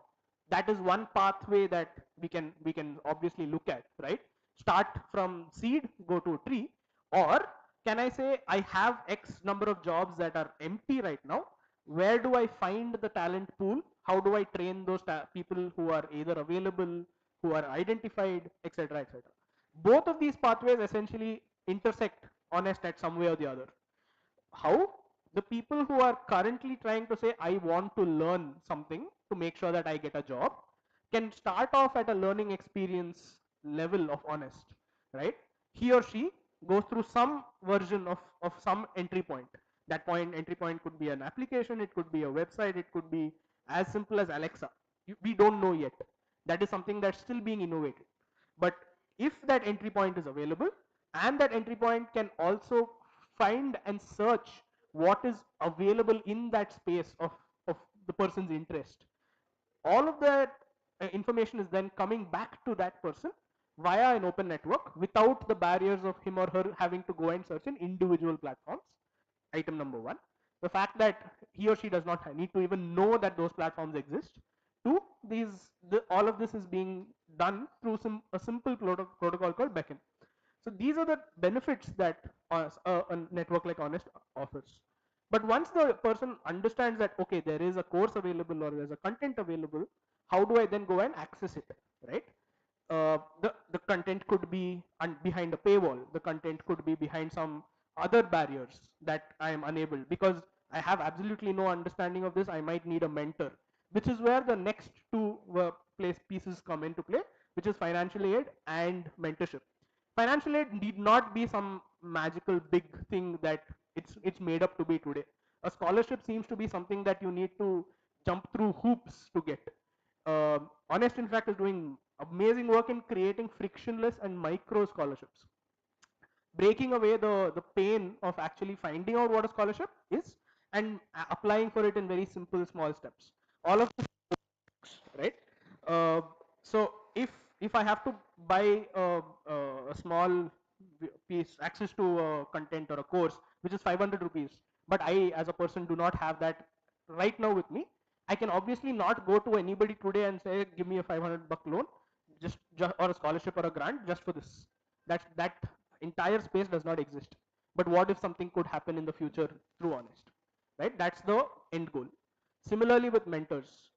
That is one pathway that we can obviously look at, right? Start from seed, go to a tree, or can I say I have X number of jobs that are empty right now? Where do I find the talent pool? How do I train those people who are either available, who are identified, etc., etc. Both of these pathways essentially intersect ONEST at some way or the other. How? The people who are currently trying to say, I want to learn something to make sure that I get a job, can start off at a learning experience level of ONEST, right? He or she goes through some version of some entry point. That entry point could be an application, it could be a website, it could be as simple as Alexa. We don't know yet. That is something that's still being innovated. But if that entry point is available, and that entry point can also find and search what is available in that space of the person's interest, all of that information is then coming back to that person via an open network without the barriers of him or her having to go and search in individual platforms. Item number one, the fact that he or she does not need to even know that those platforms exist. Two, all of this is being done through a simple protocol called beckon. So these are the benefits that a network like ONEST offers. But once the person understands that, okay, there is a course available or there's a content available, how do I then go and access it, right? The content could be behind a paywall. The content could be behind some other barriers that I am unable, because I have absolutely no understanding of this. I might need a mentor, which is where the next two pieces come into play, which is financial aid and mentorship. Financial aid need not be some magical big thing that it's made up to be today. A scholarship seems to be something that you need to jump through hoops to get. ONEST, in fact, is doing amazing work in creating frictionless and micro scholarships, breaking away the pain of actually finding out what a scholarship is and applying for it in very simple small steps. All of this, right? So if I have to buy a small piece, access to a content or a course which is 500 rupees, but I as a person do not have that right now with me, I can obviously not go to anybody today and say, give me a 500 buck loan, just or a scholarship or a grant just for this. That entire space does not exist. But what if something could happen in the future through ONEST, right? That's the end goal. Similarly with mentors,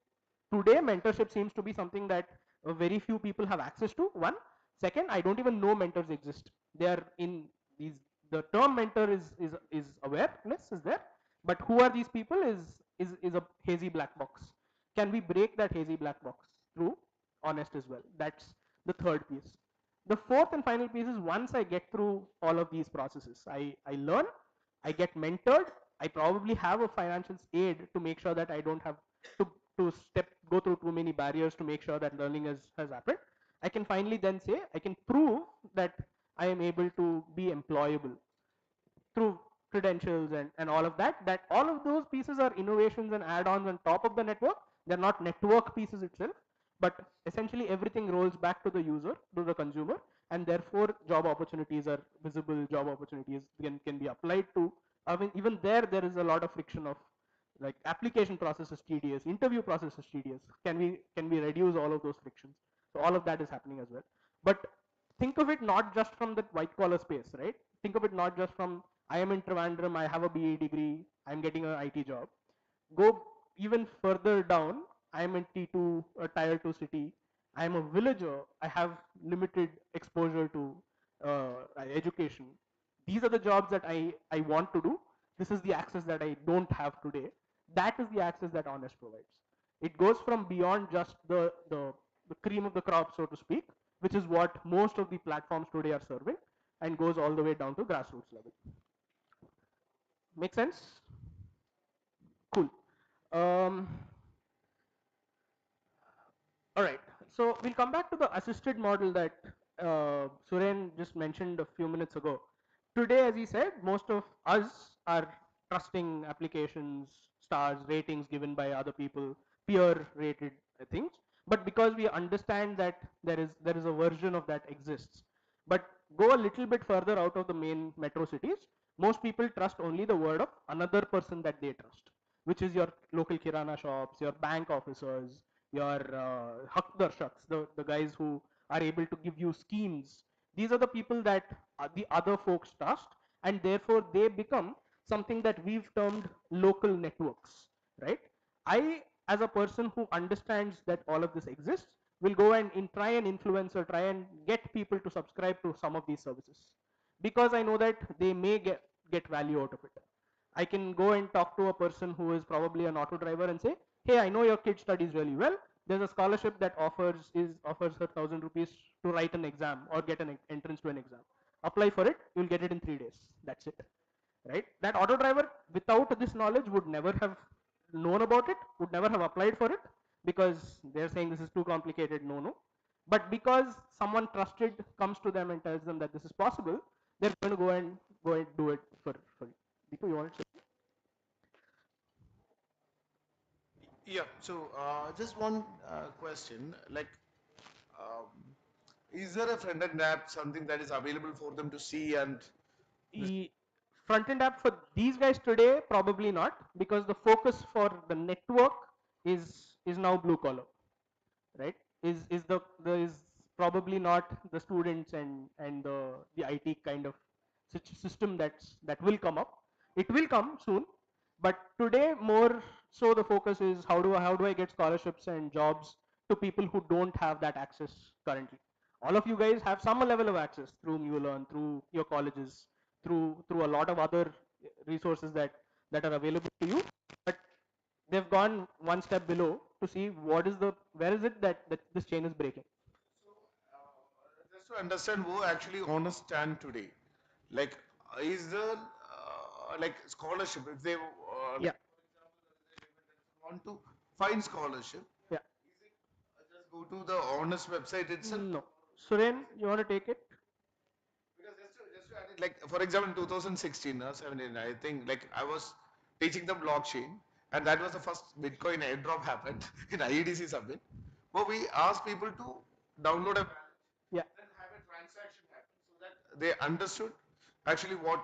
today mentorship seems to be something that very few people have access to. One, second, I don't even know mentors exist. They are in these, the term mentor is awareness is there, but who are these people is a hazy black box. Can we break that hazy black box through ONEST as well? That's the third piece. The fourth and final piece is, once I get through all of these processes, I learn, I get mentored, I probably have a financial aid to make sure that I don't have to go through too many barriers to make sure that learning has happened. I can finally then say, I can prove that I am able to be employable through credentials and all of that all of those pieces are innovations and add-ons on top of the network. They're not network pieces itself, but essentially everything rolls back to the user, to the consumer, and therefore job opportunities are visible, job opportunities can be applied to. I mean, even there is a lot of friction of, like, application process is tedious, interview process is tedious. Can we reduce all of those frictions? So all of that is happening as well. But think of it not just from the white collar space, right? Think of it not just from, I am in Trivandrum, I have a BE degree, I'm getting an IT job. Go even further down, I am in T2, a tier 2 city, I am a villager, I have limited exposure to education. These are the jobs that I want to do. This is the access that I don't have today. That is the access that ONEST provides. It goes from beyond just the cream of the crop, so to speak, which is what most of the platforms today are serving, and goes all the way down to grassroots level. Make sense? Cool. All right, so we'll come back to the assisted model that Suren just mentioned a few minutes ago. Today, as he said, most of us are trusting applications, stars, ratings given by other people, peer rated things, but because we understand that there is a version of that exists. But go a little bit further out of the main metro cities, most people trust only the word of another person that they trust, which is your local kirana shops, your bank officers, your hak darshaks, the guys who are able to give you schemes. These are the people that the other folks trust, and therefore they become something that we've termed local networks, right? I, as a person who understands that all of this exists, will go and try and influence or try and get people to subscribe to some of these services, because I know that they may get value out of it. I can go and talk to a person who is probably an auto driver and say, hey, I know your kid studies really well. There's a scholarship that offers her 1,000 rupees to write an exam or get an entrance to an exam. Apply for it, you'll get it in 3 days. That's it, right? That auto driver without this knowledge would never have known about it, would never have applied for it, because they're saying this is too complicated, no. But because someone trusted comes to them and tells them that this is possible, they're going to go and do it for you. Deepu, you want to say? Yeah, so just one question, like, um, is there a front-end app, something that is available for them to see and Front end app for these guys today, probably not, because the focus for the network is now blue collar, right? Is probably not the students and the IT kind of system that will come up. It will come soon, but today more so the focus is how do I get scholarships and jobs to people who don't have that access currently. All of you guys have some level of access through mLearn, through your colleges, through a lot of other resources that are available to you, but they've gone one step below to see where is it that this chain is breaking. just to understand who actually honest stand today, like, is there like scholarship, if they Yeah. want to find scholarship, Yeah. just go to the honest website itself? No. Suren, you want to take it? Just to add it, like for example, in 2016 or 17, I think, like I was teaching the blockchain, and that was the first Bitcoin airdrop happened in IEDC summit. But we asked people to download a Yeah. then have a transaction happen so that they understood actually what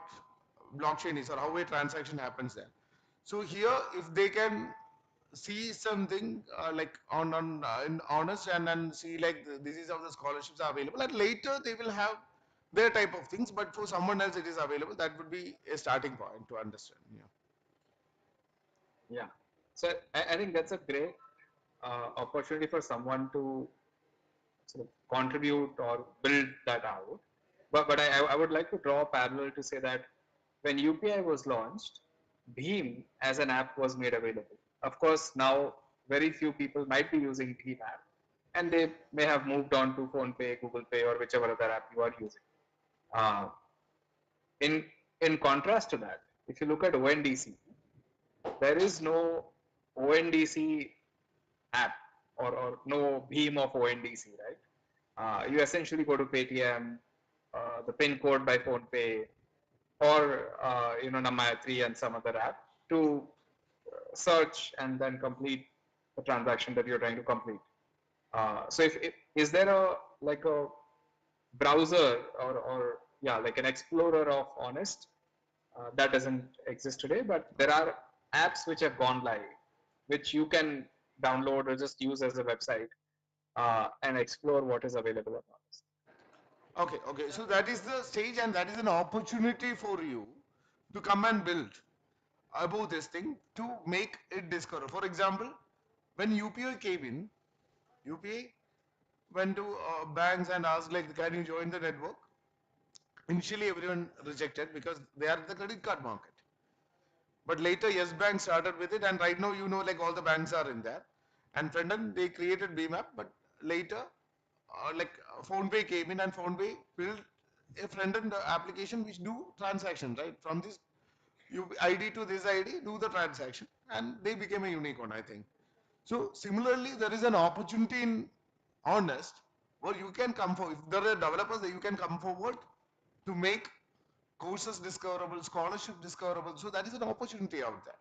blockchain is or how a transaction happens there. So here, if they can see something like on in honest and see like this is how the scholarships are available, and later they will have their type of things, but for someone else it is available, that would be a starting point to understand. Yeah. So I think that's a great opportunity for someone to sort of contribute or build that out. But I would like to draw a parallel to say that when UPI was launched, Bheem as an app was made available. Of course, now very few people might be using Bheem app, and they may have moved on to PhonePe, Google Pay, or whichever other app you are using. Uh, in in contrast to that, if you look at ONDC, there is no ONDC app or no Bheem of ONDC, right? You essentially go to Paytm, the pin code by PhonePe, or Namayatri and some other app to search and then complete the transaction that you're trying to complete. So if is there a browser or yeah, like an explorer of Honest that doesn't exist today, but there are apps which have gone live, which you can download or just use as a website and explore what is available on Honest. Okay, so that is the stage, and that is an opportunity for you to come and build above this thing to make it discover. For example, when UPI came in, UPI went to banks and asked like, can you join the network? Initially everyone rejected because they are the credit card market. But later Yes Bank started with it, and right now like all the banks are in there. And Frendan, they created BMAP, but later like PhonePe came in, and PhonePe built a front-end application which do transaction, right? From this ID to this ID, do the transaction, and they became a unicorn, I think. So similarly, there is an opportunity in Honest where you can come forward. If there are developers, that you can come forward to make courses discoverable, scholarship discoverable. So that is an opportunity out there.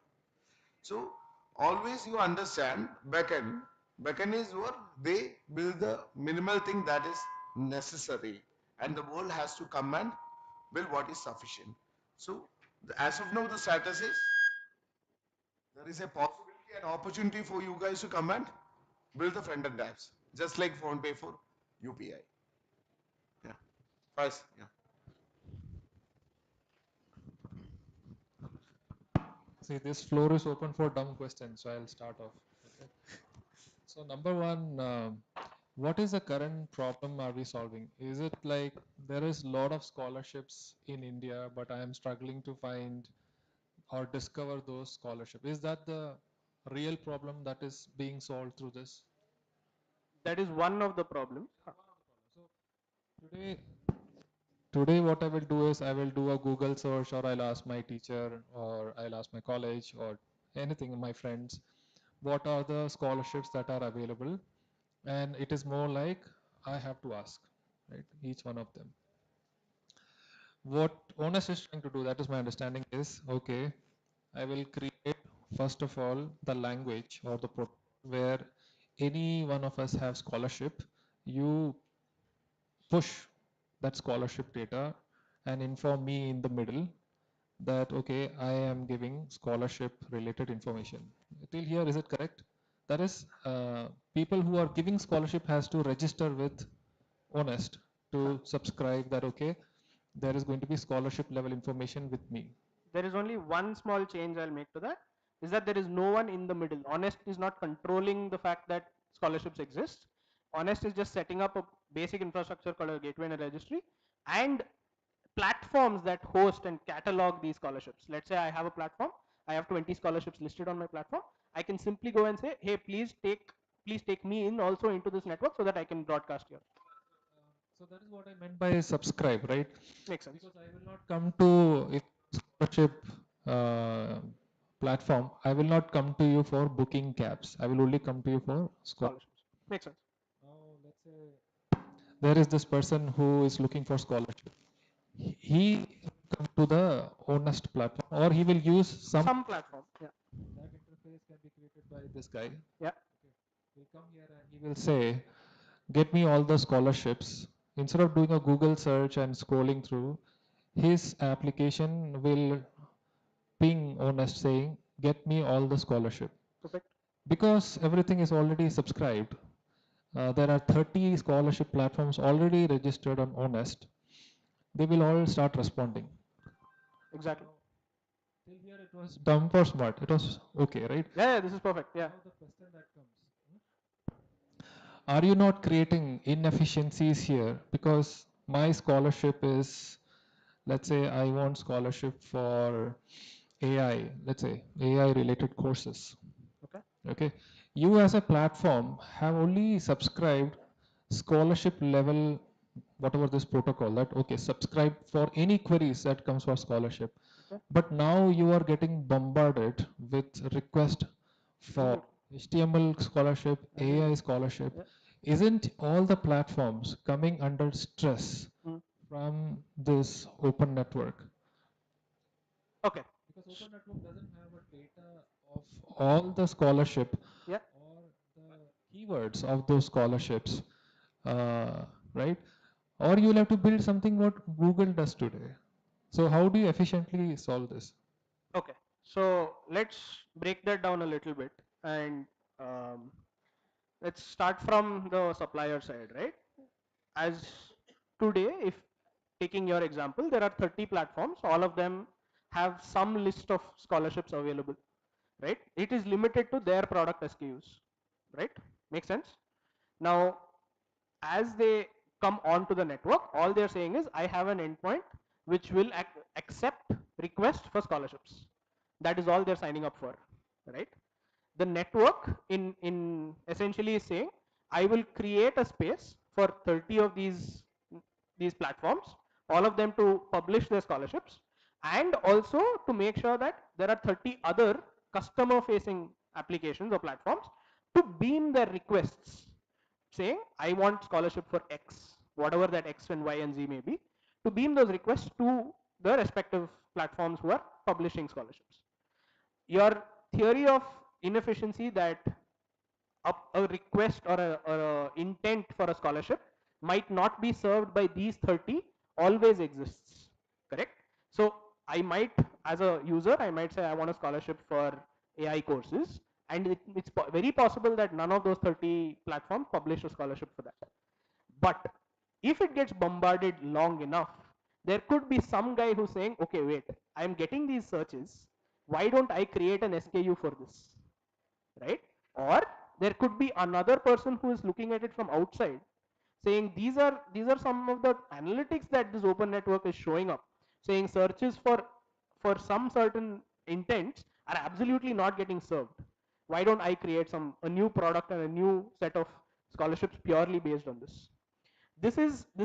So always you understand backend. Backend is what they build the minimal thing that is necessary, and the world has to come and build what is sufficient. So as of now, the status is there is a possibility and opportunity for you guys to come and build the front end apps, just like PhonePe for UPI. Yeah. First, yeah. See, this floor is open for dumb questions, so I'll start off. Okay. So number one, what is the current problem are we solving? Is it like there is a lot of scholarships in India, but I am struggling to find or discover those scholarships? Is that the real problem that is being solved through this? That is one of the problems. Today, today what I will do is I will do a Google search, or I'll ask my teacher, or I'll ask my college, or anything, my friends, what are the scholarships that are available? And it is more like I have to ask, right? Each one of them. What ONEST is trying to do, that is my understanding, is okay, I will create first of all the language or the protocol where any one of us have scholarship. You push that scholarship data and inform me in the middle that okay, I am giving scholarship related information. Till here, is it correct? That is, people who are giving scholarship has to register with ONEST to subscribe that okay, there is going to be scholarship level information with me. There is only one small change I'll make to that, is that there is no one in the middle. ONEST is not controlling the fact that scholarships exist. ONEST is just setting up a basic infrastructure called a gateway and a registry, and platforms that host and catalog these scholarships. Let's say I have a platform, I have 20 scholarships listed on my platform. I can simply go and say, hey, please take me in also into this network so that I can broadcast here. So that is what I meant by subscribe, right? Makes sense. Because I will not come to a scholarship platform. I will not come to you for booking cabs. I will only come to you for scholarships. Makes sense. Now let's say there is this person who is looking for scholarship. He come to the ONEST platform, or he will use some platform. Yeah. That interface can be created by this guy. Yeah. Okay. He'll come here and he will say, get me all the scholarships. Instead of doing a Google search and scrolling through, his application will ping ONEST saying, get me all the scholarship. Perfect. Because everything is already subscribed, there are 30 scholarship platforms already registered on ONEST. They will all start responding. Exactly. Till here it was dumb or smart. It was okay, right? Yeah, this is perfect. Yeah. Now the question that comes. Are you not creating inefficiencies here? Because my scholarship is, let's say I want scholarship for AI, let's say AI related courses. Okay. Okay. You as a platform have only subscribed scholarship level, whatever this protocol that, okay, subscribe for any queries that comes for scholarship. Okay. But now you are getting bombarded with request for HTML scholarship, AI scholarship. Yeah. Isn't all the platforms coming under stress from this open network? Okay. Because open network doesn't have a data of all the scholarship Yeah. or the keywords of those scholarships, right? Or you'll have to build something what Google does today. So how do you efficiently solve this? Okay. So let's break that down a little bit, and let's start from the supplier side, right? As today, if taking your example, there are 30 platforms, all of them have some list of scholarships available, right? It is limited to their product SKUs, right? Make sense? Now, as they come onto the network, all they're saying is, I have an endpoint which will accept requests for scholarships. That is all they're signing up for, right? The network in essentially is saying, I will create a space for 30 of these platforms, all of them to publish their scholarships, and also to make sure that there are 30 other customer facing applications or platforms to beam their requests saying, I want scholarship for X, whatever that X and Y and Z may be, to beam those requests to the respective platforms who are publishing scholarships. Your theory of inefficiency that a request or a intent for a scholarship might not be served by these 30 always exists, correct? So I might, as a user, I might say I want a scholarship for AI courses, and it's very possible that none of those 30 platforms publish a scholarship for that. But if it gets bombarded long enough, there could be some guy who's saying, okay, wait, I'm getting these searches. Why don't I create an SKU for this? Right? Or there could be another person who is looking at it from outside saying these are some of the analytics that this open network is showing up, saying searches for some certain intents are absolutely not getting served. Why don't I create a new product and a new set of scholarships purely based on this? This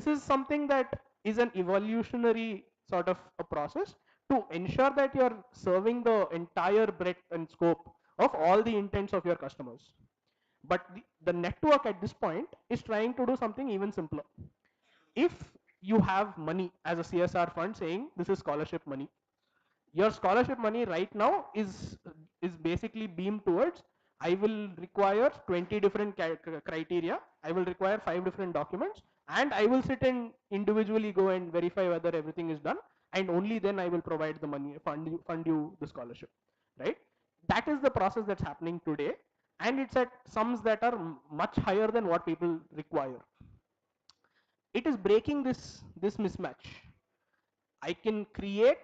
is something that is an evolutionary sort of a process to ensure that you're serving the entire breadth and scope of all the intents of your customers. But the network at this point is trying to do something even simpler. If you have money as a CSR fund saying this is scholarship money, your scholarship money right now is basically beamed towards, I will require 20 different criteria, I will require 5 different documents, and I will sit and individually go and verify whether everything is done, and only then I will provide the money, fund you the scholarship, right? That is the process that's happening today, and it's at sums that are much higher than what people require. It is breaking this mismatch. I can create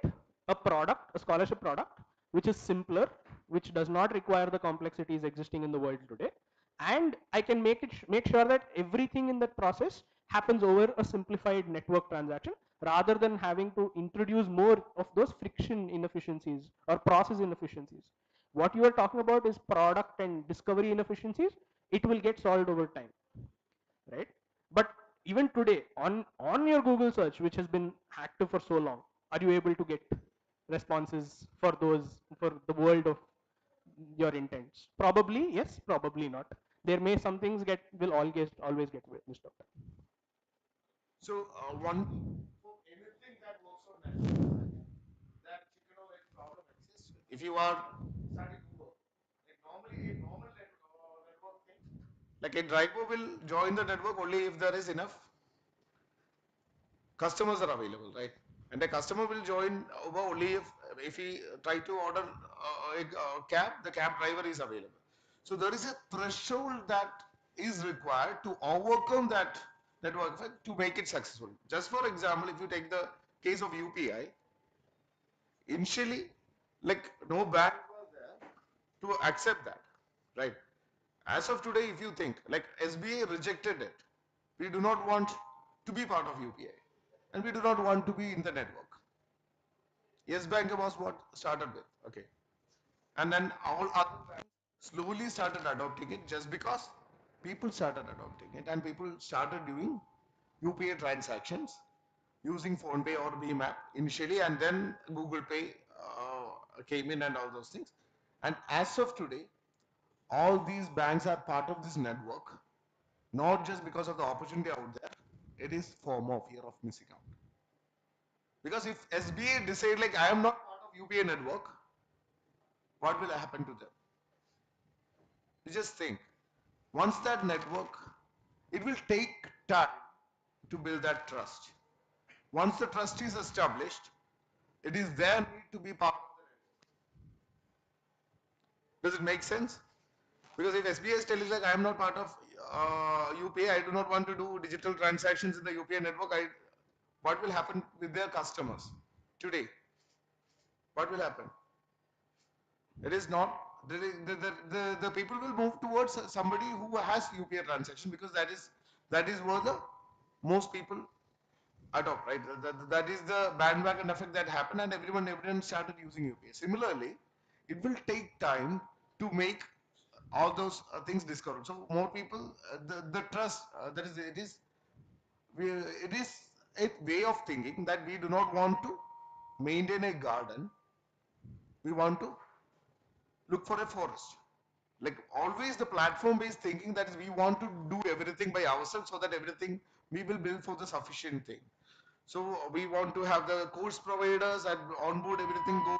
a product, a scholarship product, which is simpler, which does not require the complexities existing in the world today, and I can make sure that everything in that process happens over a simplified network transaction, rather than having to introduce more of those friction inefficiencies or process inefficiencies. What you are talking about is product and discovery inefficiencies. It will get solved over time, right? But even today, on your Google search, which has been active for so long, are you able to get responses for the world of your intents? Probably yes, probably not. There may some things will always get missed out. So one for anything that works on network, that chicken or egg problem exists. If you are starting to work, like normally a normal network thing, like a driver will join the network only if there is enough customers are available, right? And the customer will join over only if he try to order a cab, the cab driver is available. So there is a threshold that is required to overcome that network effect to make it successful. Just for example, if you take the case of UPI, initially, like no bank was there to accept that, right? As of today, if you think like SBI rejected it, we do not want to be part of UPI, and we do not want to be in the network. Yes Bank was what started with, okay, and then all other banks slowly started adopting it just because people started adopting it and people started doing UPI transactions using PhonePe or BMAP initially, and then Google Pay came in and all those things. And as of today, all these banks are part of this network, not just because of the opportunity out there, it is for more fear of missing out. Because if SBA decide like I am not part of UPI network, what will happen to them? You just think, once that network, it will take time to build that trust. Once the trust is established, it is their need to be part of the network. Does it make sense? Because if SBI is telling like I am not part of UPI, I do not want to do digital transactions in the UPI network, what will happen with their customers today? What will happen? It is not, the people will move towards somebody who has UPI transaction, because that is where the most people adopt, right? That is the bandwagon effect that happened, and everyone started using UPI. Similarly, it will take time to make all those things discovered. So more people, the trust, it is a way of thinking that we do not want to maintain a garden. We want to look for a forest. Like always the platform based thinking, that is we want to do everything by ourselves so that everything we will build for the sufficient thing. So we want to have the course providers and onboard everything,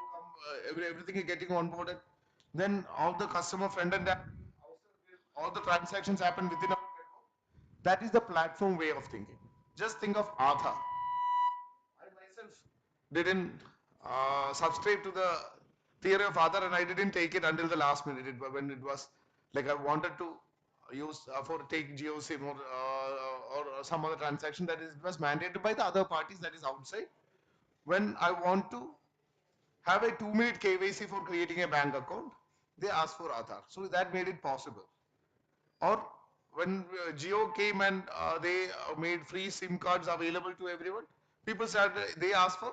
everything is getting onboarded. Then all the customer friend and app, all the transactions happen within our network. That is the platform way of thinking. Just think of Aadhaar. I myself didn't subscribe to the theory of Aadhaar, and I didn't take it until the last minute. When it was like I wanted to use for take GeoSIM or some other transaction that is, it was mandated by the other parties that is outside. When I want to have a 2-minute KYC for creating a bank account, they ask for Aadhaar. So that made it possible. Or when Jio came and they made free SIM cards available to everyone, people started, they asked for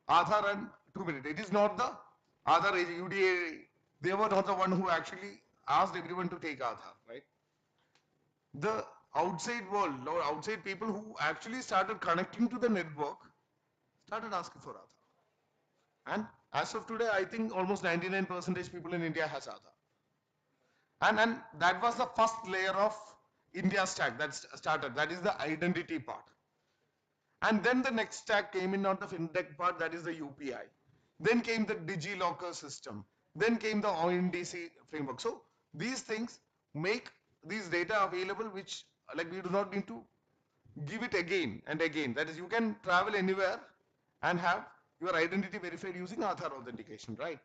Aadhaar and 2-minute. It is not the Aadhaar UDA, they were not the one who actually asked everyone to take Aadhaar, right? The outside world or outside people who actually started connecting to the network started asking for Aadhaar. And as of today, I think almost 99% people in India has Aadhaar. And that was the first layer of India stack that started. That is the identity part. And then the next stack came in on the fintech part, that is the UPI. Then came the DigiLocker system. Then came the ONDC framework. So these things make these data available, which like we do not need to give it again and again. That is, you can travel anywhere and have your identity verified using Aadhaar authentication, right?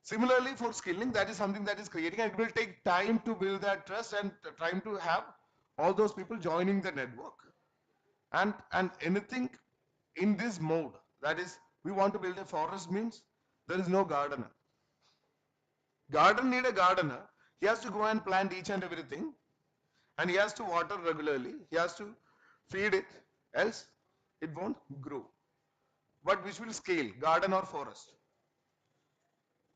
Similarly, for skilling, that is something that is creating, and it will take time to build that trust and time to have all those people joining the network. And anything in this mode, that is, we want to build a forest means there is no gardener. Garden need a gardener. He has to go and plant each and everything, and he has to water regularly. He has to feed it, else it won't grow. But which will scale, garden or forest?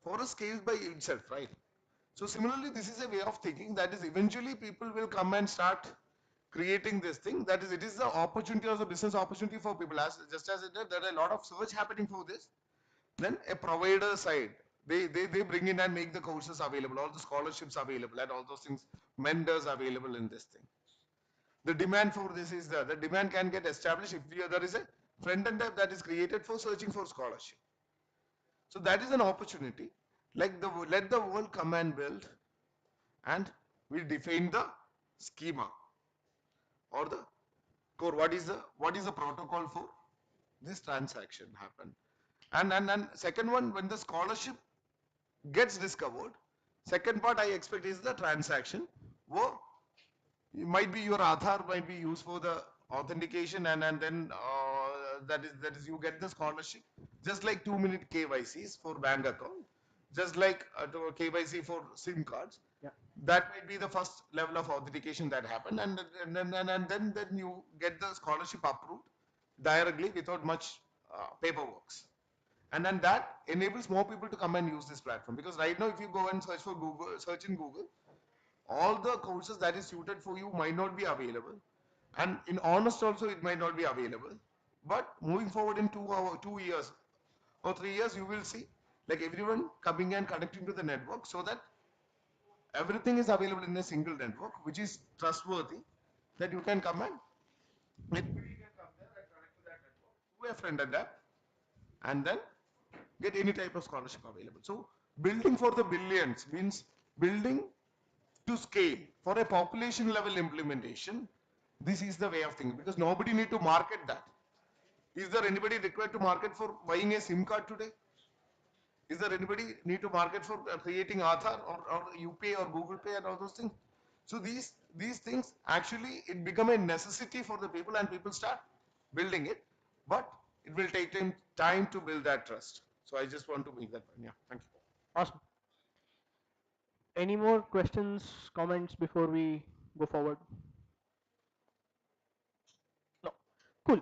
Forest scales by itself, right? So similarly, this is a way of thinking that is eventually people will come and start creating this thing. That is, it is the opportunity or the business opportunity for people. As just as it is, there are a lot of search happening for this. Then a provider side, they bring in and make the courses available, all the scholarships available, and all those things, mentors available in this thing. The demand for this is there. The demand can get established if there is a front end app that is created for searching for scholarship. So that is an opportunity. Like let the world come and build, and we define the schema or the core. What is the protocol for this transaction happen? And second one, when the scholarship gets discovered, second part I expect is the transaction. Whoa, it might be your Aadhaar might be used for the authentication, and then that is you get the scholarship, just like 2-minute KYCs for bank account, just like KYC for SIM cards. Yeah. That might be the first level of authentication that happened, and then you get the scholarship approved directly without much paperwork. And then that enables more people to come and use this platform, because right now if you go and search in Google, all the courses that is suited for you might not be available, and in Honest also it might not be available. But moving forward in 2 years or 3 years, you will see like everyone coming and connecting to the network, so that everything is available in a single network, which is trustworthy, that you can come and anybody can come there and connect to that network to a friend and app, and then get any type of scholarship available. So building for the billions means building to scale for a population level implementation. This is the way of thinking, because nobody need to market that. Is there anybody required to market for buying a SIM card today? Is there anybody need to market for creating Aadhaar or UPI or Google Pay and all those things? So these things actually it become a necessity for the people, and people start building it, but it will take time to build that trust. So I just want to make that point. Yeah, thank you. Awesome. Any more questions, comments before we go forward? No. Cool.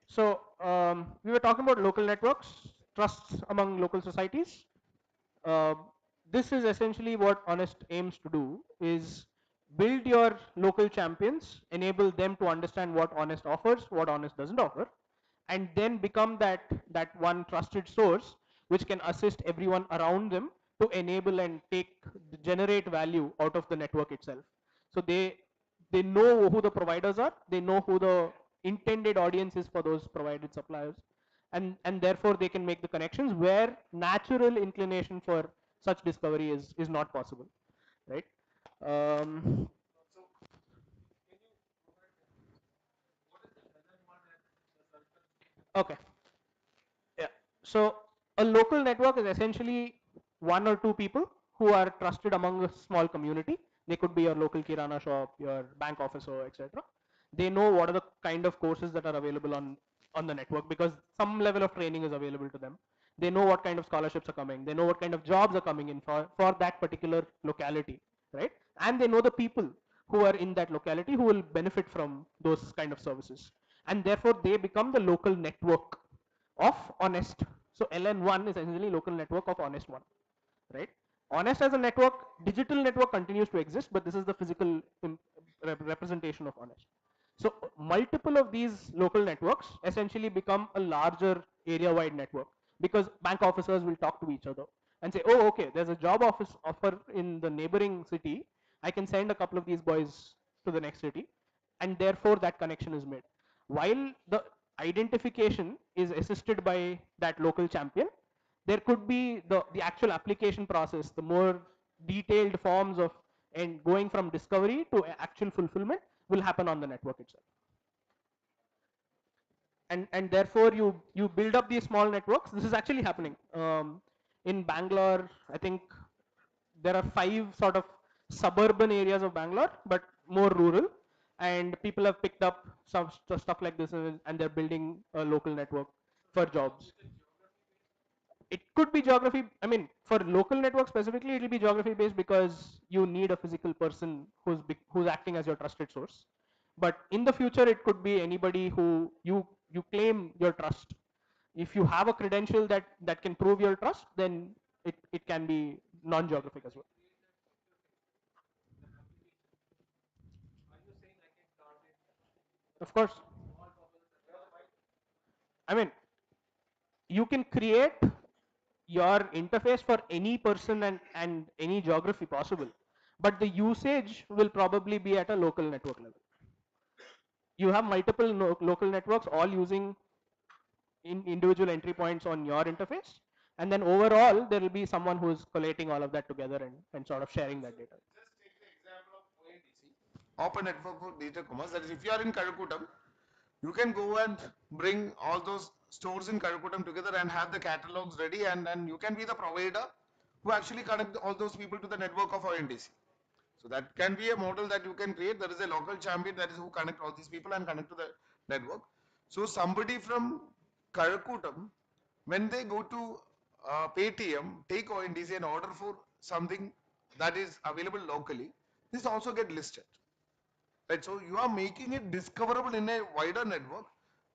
So we were talking about local networks, trusts among local societies. This is essentially what Honest aims to do, is build your local champions, enable them to understand what Honest offers, what Honest doesn't offer, and then become that one trusted source which can assist everyone around them to enable and generate value out of the network itself. So they know who the providers are, they know who the intended audience is for those provided suppliers, and therefore they can make the connections where natural inclination for such discovery is not possible, right? Um, okay. Yeah. So a local network is essentially one or two people who are trusted among a small community. They could be your local kirana shop, your bank officer, etc. They know what are the kind of courses that are available on the network because some level of training is available to them. They know what kind of scholarships are coming. They know what kind of jobs are coming in for that particular locality, right? And they know the people who are in that locality who will benefit from those kind of services. And therefore they become the local network of ONEST. So LN1 is essentially local network of ONEST 1, right? ONEST as a network, digital network continues to exist, but this is the physical representation of ONEST. So multiple of these local networks essentially become a larger area-wide network because bank officers will talk to each other and say, oh, okay, there's a job offer in the neighboring city. I can send a couple of these boys to the next city, and therefore that connection is made. While the identification is assisted by that local champion, there could be the actual application process, the more detailed forms of and going from discovery to actual fulfillment will happen on the network itself. And therefore you build up these small networks. This is actually happening in Bangalore. I think there are 5 sort of suburban areas of Bangalore, but more rural, and people have picked up some stuff like this, and they're building a local network for jobs. It could be geography. I mean, for local network specifically, it will be geography based because you need a physical person who's acting as your trusted source. But in the future, it could be anybody who you claim your trust. If you have a credential that can prove your trust, then it can be non-geographic as well. Of course. I mean, you can create your interface for any person and any geography possible, but the usage will probably be at a local network level. You have multiple local networks all using individual entry points on your interface, and then overall there will be someone who is collating all of that together and sort of sharing that data. Open network for digital commerce. That is, if you are in Karakutam, you can go and bring all those stores in Karakutam together and have the catalogs ready, and you can be the provider who actually connect all those people to the network of ONDC. So that can be a model that you can create. There is a local champion that is who connect all these people and connect to the network. So somebody from Karakutam, when they go to Paytm, take ONDC and order for something that is available locally, this also get listed. Right, so you are making it discoverable in a wider network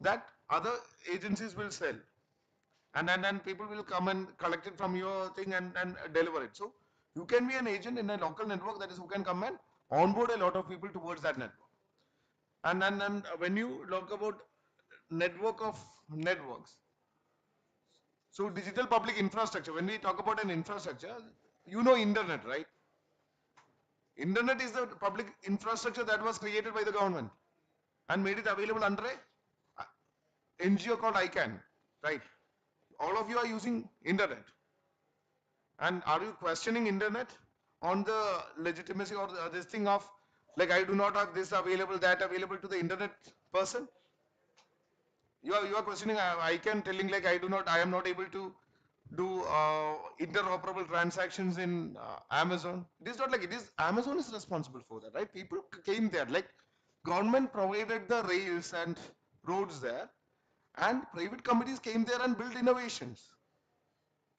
that other agencies will sell, and then people will come and collect it from your thing and deliver it. So you can be an agent in a local network, that is who can come and onboard a lot of people towards that network. And then when you talk about network of networks, so digital public infrastructure, when we talk about an infrastructure, you know internet, right? Internet is the public infrastructure that was created by the government and made it available under a NGO called ICANN, right? All of you are using internet. And are you questioning internet on the legitimacy or this thing of, like, I do not have this available, that available to the internet person? You are questioning ICANN, telling like I am not able to do interoperable transactions in Amazon. It is not like it is. Amazon is responsible for that, right? People came there, like government provided the rails and roads there, and private companies came there and built innovations,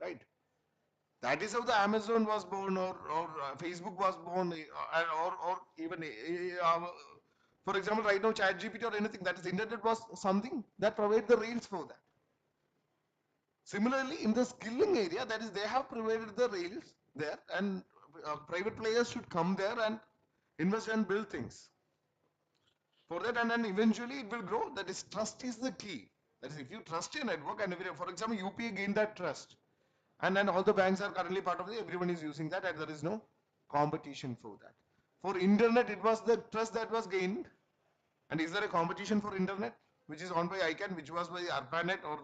right? That is how the Amazon was born, or Facebook was born, or even for example, right now ChatGPT or anything. That is, internet was something that provided the rails for that. Similarly, in the skilling area, that is, they have provided the rails there, and private players should come there and invest and build things for that, and then eventually it will grow. That is, trust is the key. That is, if you trust your network, and for example, UPA gained that trust, and then all the banks are currently part of it, everyone is using that, and there is no competition for that. For internet, it was the trust that was gained. And is there a competition for internet, which is owned by ICANN, which was by ARPANET, or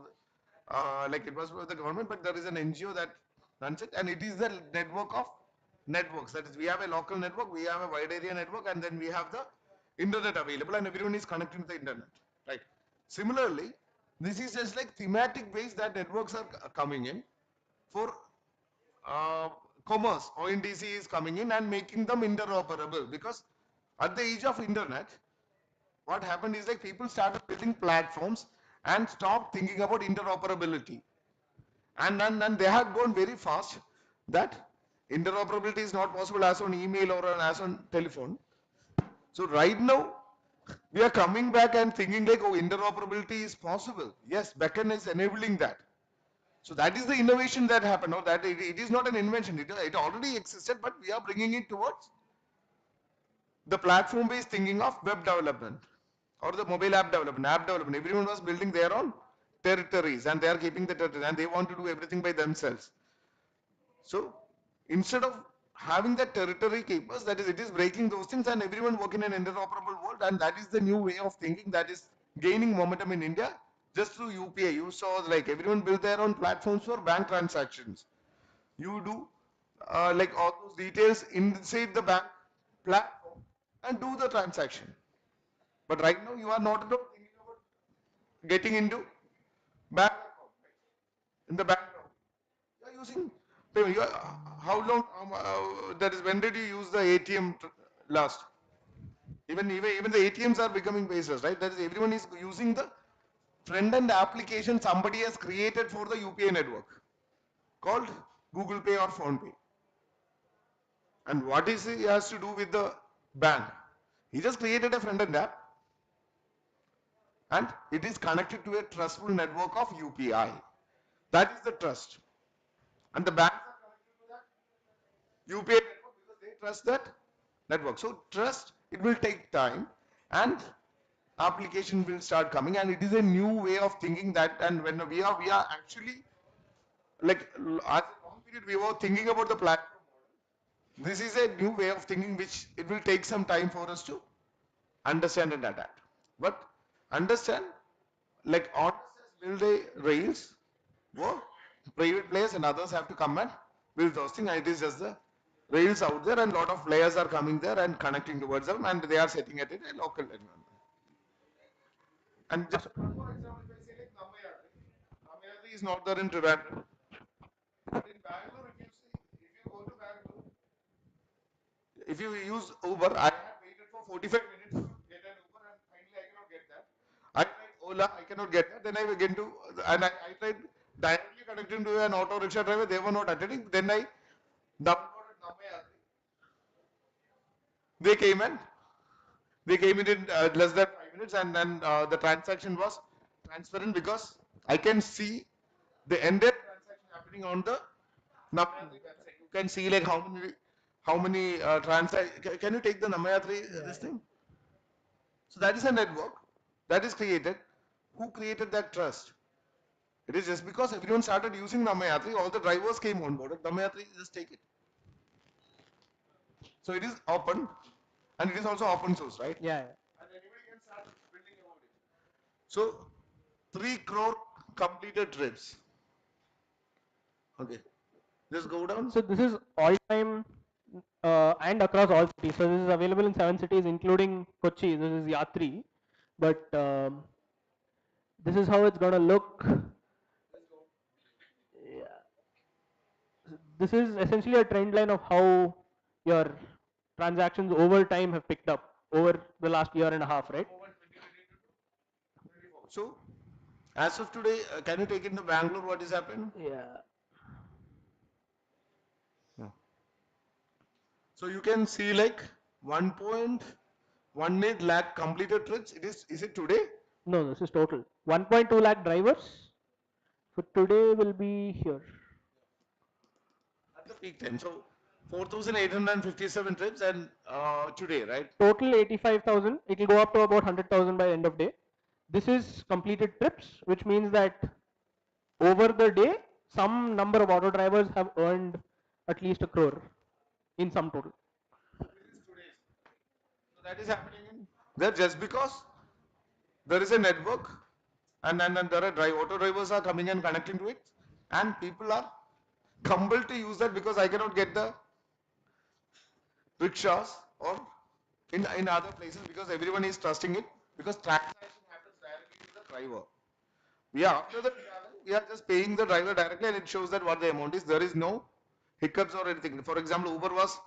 like it was by the government, but there is an NGO that That's it. And it is the network of networks. That is, we have a local network, we have a wide area network, and then we have the internet available, and everyone is connected to the internet, right? Similarly, this is just like thematic ways that networks are coming in for uh, commerce. ONDC is coming in and making them interoperable, because at the age of internet, what happened is like people started building platforms and stopped thinking about interoperability. And then they have gone very fast that interoperability is not possible as on email or as on telephone. So right now, we are coming back and thinking like, oh, interoperability is possible. Yes, backend is enabling that. So that is the innovation that happened. Or that it is not an invention. It already existed, but we are bringing it towards the platform-based thinking of web development or the mobile app development, Everyone was building their own territories, and they are keeping the territory, and they want to do everything by themselves. So instead of having that territory keepers, that is, it is breaking those things, and everyone work in an interoperable world, and that is the new way of thinking that is gaining momentum in India just through UPI. You saw like everyone built their own platforms for bank transactions. You do like all those details inside the bank platform and do the transaction. But right now you are not at all thinking about getting into bank account, in the bank account. You are using payment. How long? That is, when did you use the ATM last? Even the ATMs are becoming baseless, right? That is, everyone is using the front end application somebody has created for the UPI network called Google Pay or Phone Pay. And what is it has to do with the bank? He just created a front end app, and it is connected to a trustful network of UPI. That is the trust. And the banks are connected to that UPI network because they trust that network. So trust, it will take time, and application will start coming, and it is a new way of thinking that, and when we are actually like as a long period we were thinking about the platform model. This is a new way of thinking which it will take some time for us to understand and adapt. But understand, like ONEST has built a rails for private players, and others have to come and build those things. And it is just the rails out there, and lot of players are coming there and connecting towards them, and they are setting it in a local environment. And just one more example, if I say like Namayatri is not there in Trivandrum. But in Bangalore, if you go to Bangalore, if you use Uber, I had waited for 45 minutes to get an Uber, and finally I cannot get that. I tried Ola, I cannot get that. Then I went to, and I tried directly connecting to an auto rickshaw driver, they were not attending. Then I downloaded Namayatri. They came in in less than 5 minutes, and then the transaction was transparent because I can see the ended transaction happening on the Namayatri website. You can see like how many transactions. Can you take the Namayatri this thing? So that is a network that is created. Who created that trust? It is just because everyone started using Namayatri, all the drivers came on board. Namayatri, just take it. So it is open, and it is also open source, right? Yeah. And anybody can start building about it. So 3 crore completed trips. Okay, just go down. So this is all time and across all cities. So this is available in 7 cities, including Kochi. This is Yatri, but this is how it's gonna look. Yeah. This is essentially a trend line of how your transactions over time have picked up over the last year and a half, right? So, as of today, can you take into Bangalore what is happening? Yeah. So you can see like 1.18 lakh completed trips. Is it today? No, this is total. 1.2 lakh drivers. So today will be here. At the peak time. So 4,857 trips, and today, right? Total 85,000. It will go up to about 100,000 by end of day. This is completed trips, which means that over the day, some number of auto drivers have earned at least 1 crore in sum total. So that is happening in there just because there is a network, and there are auto drivers are coming and connecting to it, and people are compelled to use that because I cannot get the rickshaws or in other places because everyone is trusting it because transaction happens directly to the driver. We are after the travel, we are just paying the driver directly and it shows that what the amount is. There is no hiccups or anything. For example, Uber was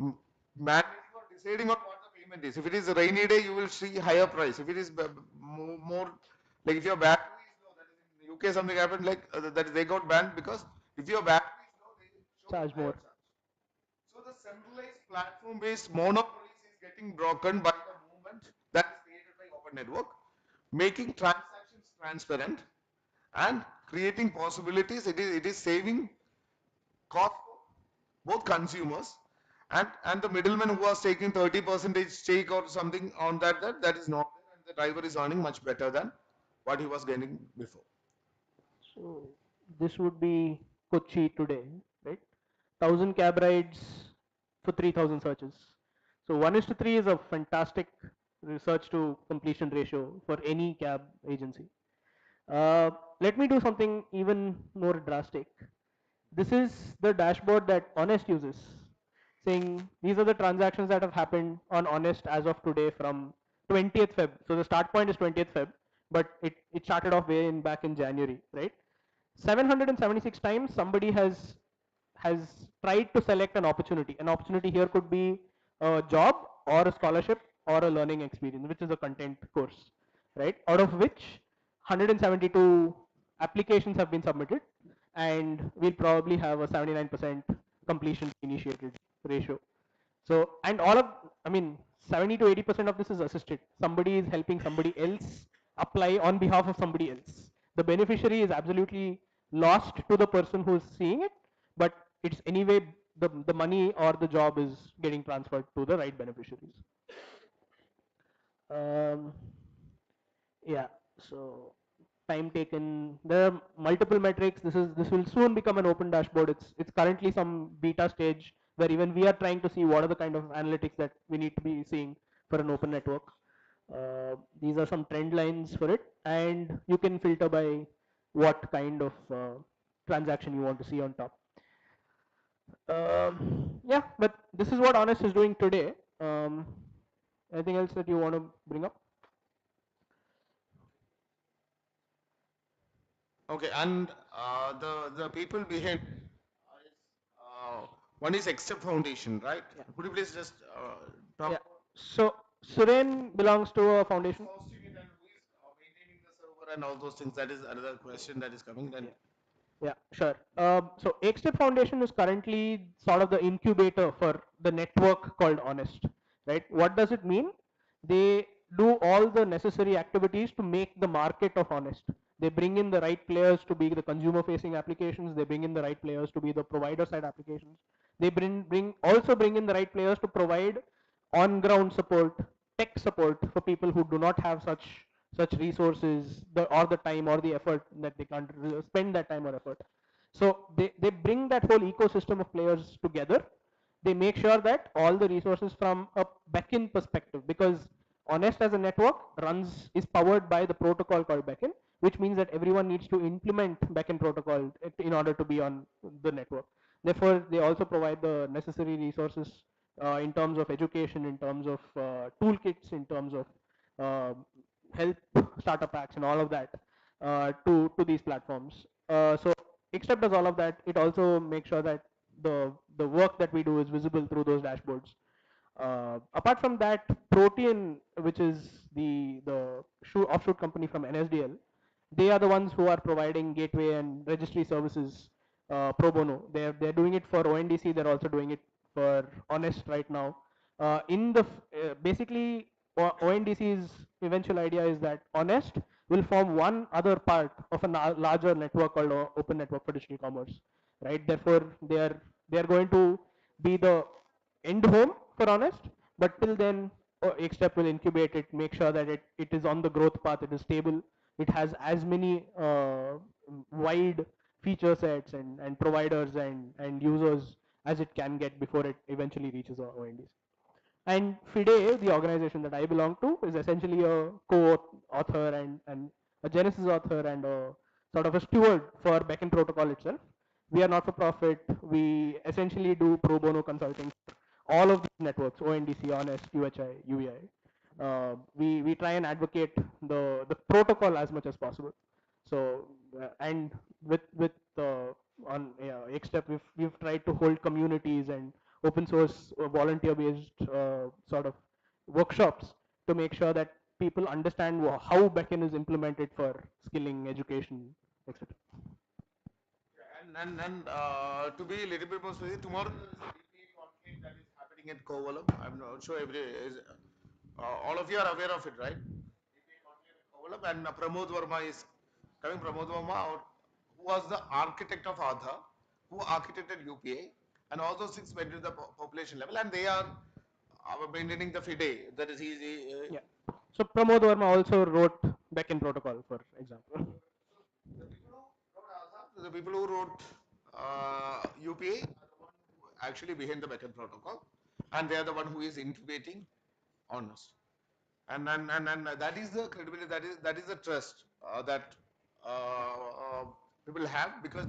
mandating or deciding on what the payment is. If it is a rainy day, you will see higher price. If it is more like if your battery is low, that is in UK something happened like that they got banned because if your battery is low, they show Charge higher more. charge. So the centralized platform-based monopolies is getting broken by the movement that is created by open network, making transactions transparent and creating possibilities. It is saving cost for both consumers and the middleman who was taking 30% stake or something on that is not there, and the driver is earning much better than what he was getting before. So this would be Kochi today, right? 1,000 cab rides for 3,000 searches. So 1:3 is a fantastic research to completion ratio for any cab agency. Let me do something even more drastic. This is the dashboard that Honest uses, saying these are the transactions that have happened on Honest as of today from 20th Feb. So the start point is 20th Feb, but it started off way in back in January, right? 776 times somebody has tried to select an opportunity. An opportunity here could be a job or a scholarship or a learning experience, which is a content course, right? Out of which 172 applications have been submitted, and we'll probably have a 79% completion initiated ratio. So, and all of, I mean, 70 to 80% of this is assisted. Somebody is helping somebody else apply on behalf of somebody else. The beneficiary is absolutely lost to the person who's seeing it, but it's anyway the money or the job is getting transferred to the right beneficiaries. Yeah, so time taken, there are multiple metrics. This will soon become an open dashboard. It's currently some beta stage where even we are trying to see what are the kind of analytics that we need to be seeing for an open network. These are some trend lines for it, and you can filter by what kind of transaction you want to see on top. Yeah, but this is what Honest is doing today. Anything else that you want to bring up? Okay, and the people behind one is EkStep Foundation, right? Yeah. Could you please just talk? Yeah. So Suren belongs to a foundation. Hosting it and who is maintaining the server and all those things? That is another question that is coming. Then. Yeah, sure. So EkStep Foundation is currently sort of the incubator for the network called Honest, right? What does it mean? They do all the necessary activities to make the market of Honest. They bring in the right players to be the consumer facing applications. They bring in the right players to be the provider side applications. They also bring in the right players to provide on ground support, tech support for people who do not have such resources or the time or the effort that they can't spend that time or effort. So they bring that whole ecosystem of players together. They make sure that all the resources from a backend perspective, because Honest as a network is powered by the protocol called backend, which means that everyone needs to implement backend protocol in order to be on the network. Therefore, they also provide the necessary resources in terms of education, in terms of toolkits, in terms of help startup packs and all of that to these platforms. So EkStep does all of that. It also makes sure that the work that we do is visible through those dashboards. Apart from that, Protean, which is the offshoot company from NSDL, they are the ones who are providing gateway and registry services pro bono. They're doing it for ONDC. They're also doing it for Honest right now. Basically, ONDC's eventual idea is that Honest will form one other part of a larger network called Open Network for Digital Commerce, right? Therefore, they are going to be the end home for Honest, but till then, EkStep will incubate it, make sure that it is on the growth path, it is stable, it has as many wide feature sets and providers and users as it can get before it eventually reaches ONDC. And FIDE, the organization that I belong to, is essentially a co-author and a Genesis author and a sort of a steward for backend protocol itself. We are not for profit. We essentially do pro bono consulting for all of these networks, ONDC, ONEST, UHI, UEI. We try and advocate the protocol as much as possible. So and with on EkStep, we've tried to hold communities and open source volunteer based sort of workshops to make sure that people understand how backend is implemented for skilling, education, etc. To be a little bit more specific, tomorrow there is a DPE conclave that is happening at Kovalam. I'm not sure all of you are aware of it, right? DPE conclave at Kovalam, and Pramod Verma is coming. Pramod Verma, who was the architect of Aadhaar, who architected UPA, and all those things went to the population level, and they are maintaining the FIDE. That is easy. Yeah. So Pramod Verma also wrote backend protocol, for example. The people who wrote UPA are the one who actually behind the backend protocol, and they are the one who is incubating honest. And that is the credibility, that is the trust that people have, because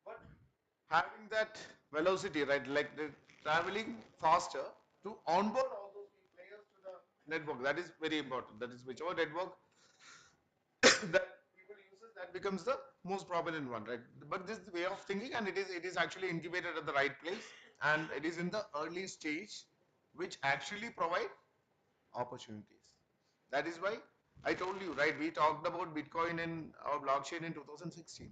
but having that velocity, right, like the traveling faster to onboard all those players to the network, that is very important. That is whichever network that people uses, that becomes the most prominent one, right? But this way of thinking, and it is actually incubated at the right place, and it is in the early stage, which actually provide opportunities. That is why I told you, right? We talked about Bitcoin in our blockchain in 2016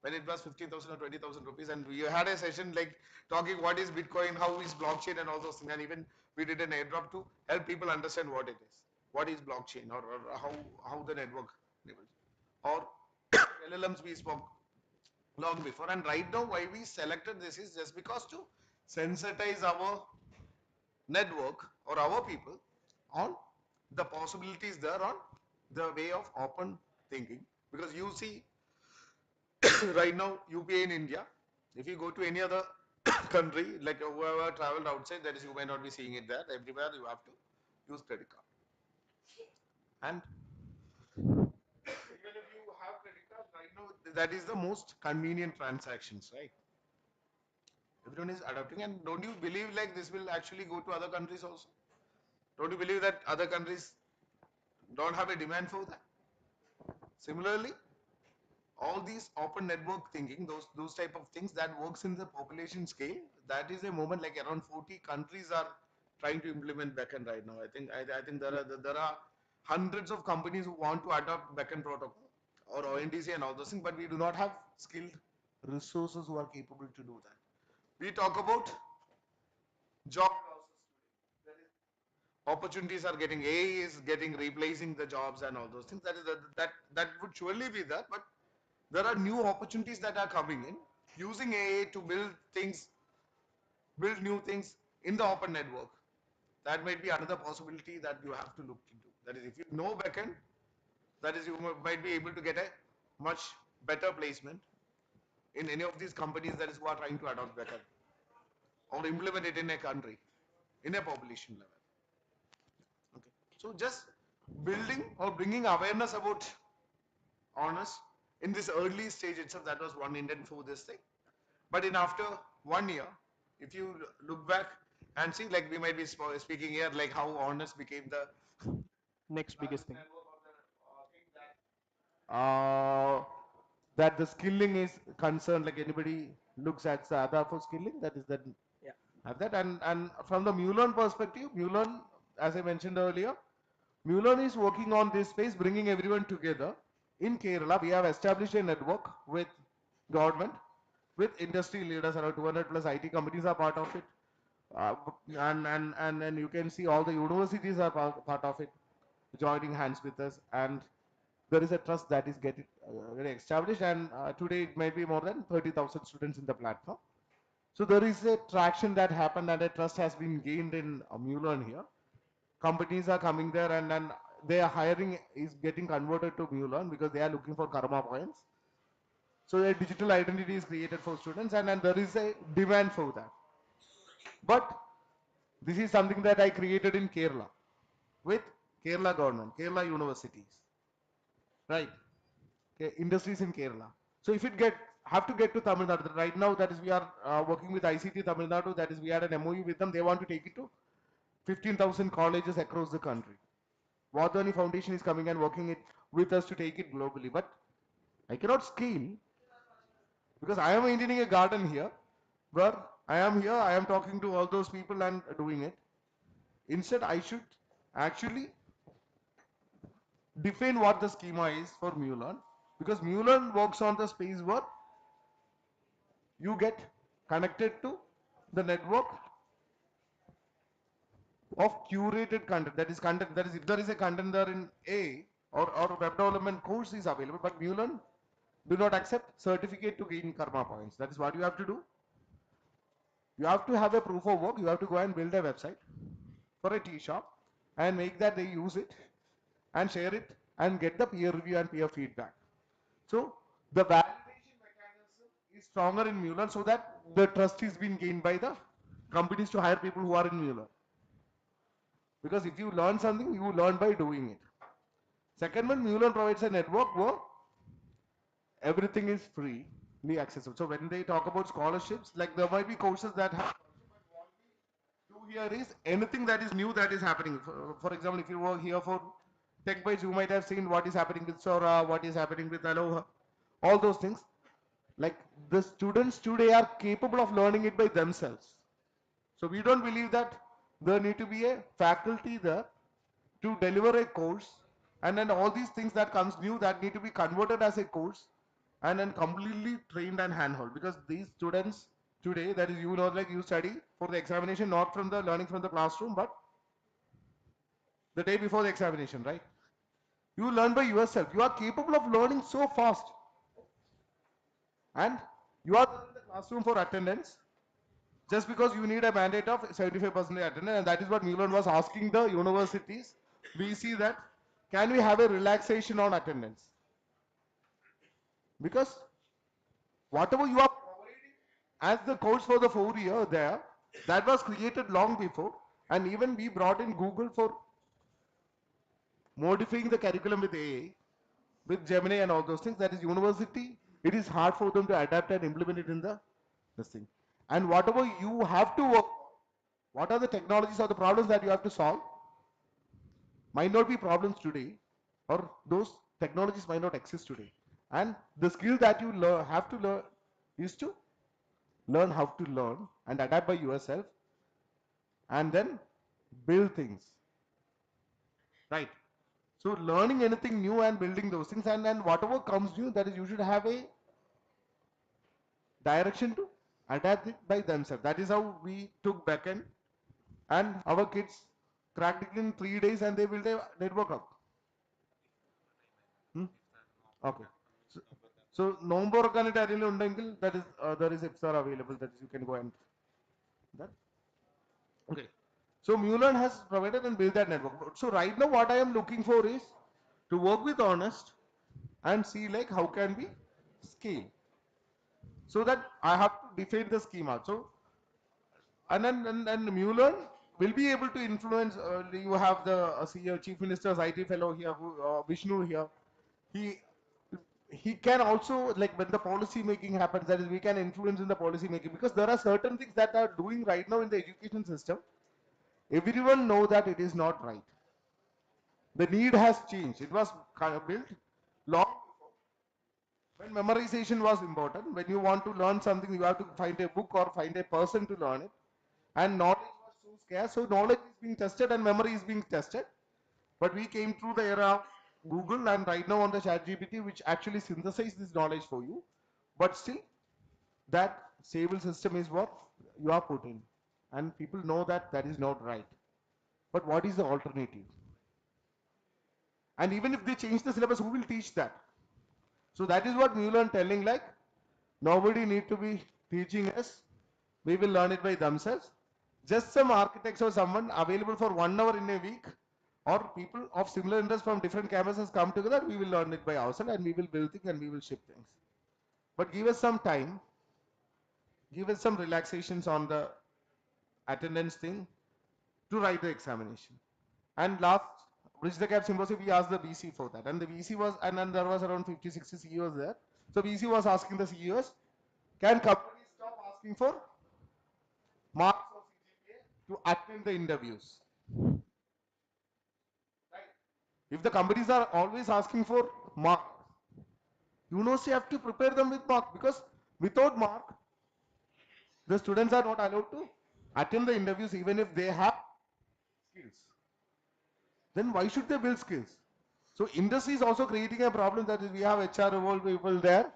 when it was 50,000 or 20,000 rupees, and we had a session like talking what is Bitcoin, how is blockchain, and all those things, and even we did an airdrop to help people understand what it is, what is blockchain, or how the network enables. Or LLMs we spoke long before, and right now why we selected this is just because to sensitize our network or our people on the possibilities there, on the way of open thinking. Because you see right now UPA in India, if you go to any other country, like whoever traveled outside, that is, you may not be seeing it there. Everywhere you have to use credit card, and even if you have credit card right now, that is the most convenient transactions, right? Everyone is adopting, and don't you believe like this will actually go to other countries also? Don't you believe that other countries don't have a demand for that? Similarly, all these open network thinking, those type of things that works in the population scale, that is a moment like around 40 countries are trying to implement backend right now. I think there are hundreds of companies who want to adopt backend protocol or ONDC and all those things, but we do not have skilled resources who are capable to do that. We talk about job losses. Opportunities are getting, AI is getting replacing the jobs and all those things. That would surely be there, but there are new opportunities that are coming in using AI to build things, build new things in the open network. That might be another possibility that you have to look into. That is, if you know backend, that is, you might be able to get a much better placement in any of these companies that is who are trying to adopt backend or implement it in a country, in a population level. Okay. So just building or bringing awareness about honest in this early stage itself, that was one intent for this thing. But in after 1 year, if you look back and see, like we might be speaking here, like how honest became the next biggest thing. That the skilling is concerned, like anybody looks at the Aadhaar for skilling, that is that. Yeah. Have that, and from the mLearn perspective, mLearn, as I mentioned earlier, mLearn is working on this space, bringing everyone together. In Kerala, we have established a network with government, with industry leaders. Around 200 plus IT companies are part of it, and you can see all the universities are part of it, joining hands with us, and there is a trust that is getting established, and today it might be more than 30,000 students in the platform. So there is a traction that happened, and a trust has been gained in mLearn here. Companies are coming there, and then their hiring is getting converted to mLearn because they are looking for karma points. So a digital identity is created for students, and there is a demand for that. But this is something that I created in Kerala with Kerala government, Kerala universities, right? Okay, industries in Kerala. So if it gets have to get to Tamil Nadu. Right now, that is we are working with ICT Tamil Nadu. That is we had an MOU with them. They want to take it to 15,000 colleges across the country. Wadhwani Foundation is coming and working it with us to take it globally. But I cannot scale because I am maintaining a garden here, where I am here, I am talking to all those people and doing it. Instead, I should actually define what the schema is for mLearn, because mLearn works on the space where you get connected to the network of curated content. That is content, that is if there is a content there in A or web development course is available, but mLearn do not accept certificate to gain karma points. That is what you have to do. You have to have a proof of work. You have to go and build a website for a tea shop and make that they use it and share it and get the peer review and peer feedback. So the validation mechanism is stronger in mLearn, so that the trust is being gained by the companies to hire people who are in mLearn. Because if you learn something, you learn by doing it. Second one, mLearn provides a network where everything is freely accessible. So when they talk about scholarships, like there might be courses that have, but what we do here is anything that is new that is happening. For example, if you were here for TechBytes, you might have seen what is happening with Sora, what is happening with Aloha, all those things. Like the students today are capable of learning it by themselves. So we don't believe that there need to be a faculty there to deliver a course, and then all these things that comes new that need to be converted as a course and then completely trained and handheld, because these students today, that is, you know, like you study for the examination not from the learning from the classroom but the day before the examination, right? You learn by yourself. You are capable of learning so fast, and you are in the classroom for attendance just because you need a mandate of 75% attendance, and that is what mLearn was asking the universities. We see that, can we have a relaxation on attendance? Because whatever you are providing as the course for the 4 year there, that was created long before, and even we brought in Google for modifying the curriculum with AI, with Gemini and all those things. That is university, it is hard for them to adapt and implement it in the this thing. And whatever you have to work, what are the technologies or the problems that you have to solve, might not be problems today, or those technologies might not exist today. And the skill that you have to learn is to learn how to learn and adapt by yourself and then build things, right? So learning anything new and building those things, and then whatever comes new, that is, you should have a direction to adapt it by themselves. That is how we took backend, and our kids cracked it in 3 days and they built a network up. Okay. So November that is there is IFSAR available, that is you can go and that. Okay. So mLearn has provided and built that network. So right now what I am looking for is to work with ONEST and see like how can we scale. So that I have to define the schema. So and mLearn will be able to influence. You have the CEO, Chief Minister's IT fellow here, who, Vishnu here. He can also, like when the policy making happens, that is, we can influence in the policy making, because there are certain things that are doing right now in the education system. Everyone know that it is not right. The need has changed. It was kind of built long when memorization was important. When you want to learn something, you have to find a book or find a person to learn it. And knowledge was so scarce, so knowledge is being tested and memory is being tested. But we came through the era of Google, and right now on the ChatGPT, which actually synthesizes this knowledge for you. But still, that stable system is what you are put in. And people know that that is not right. But what is the alternative? And even if they change the syllabus, who will teach that? So that is what mLearn telling, like, nobody need to be teaching us. We will learn it by themselves. Just some architects or someone available for 1 hour in a week, or people of similar interest from different campuses come together, we will learn it by ourselves and we will build things and we will ship things. But give us some time, give us some relaxations on the attendance thing to write the examination. And last Bridge the Gap Symposium, we asked the VC for that, and the VC was, and then there was around 50-60 CEOs there. So VC was asking the CEOs, can companies stop asking for marks or CGPA to attend the interviews? Right? If the companies are always asking for marks, university have to prepare them with mark, because without mark, the students are not allowed to attend the interviews even if they have skills. Then why should they build skills? So industry is also creating a problem, that is we have HR evolved people there.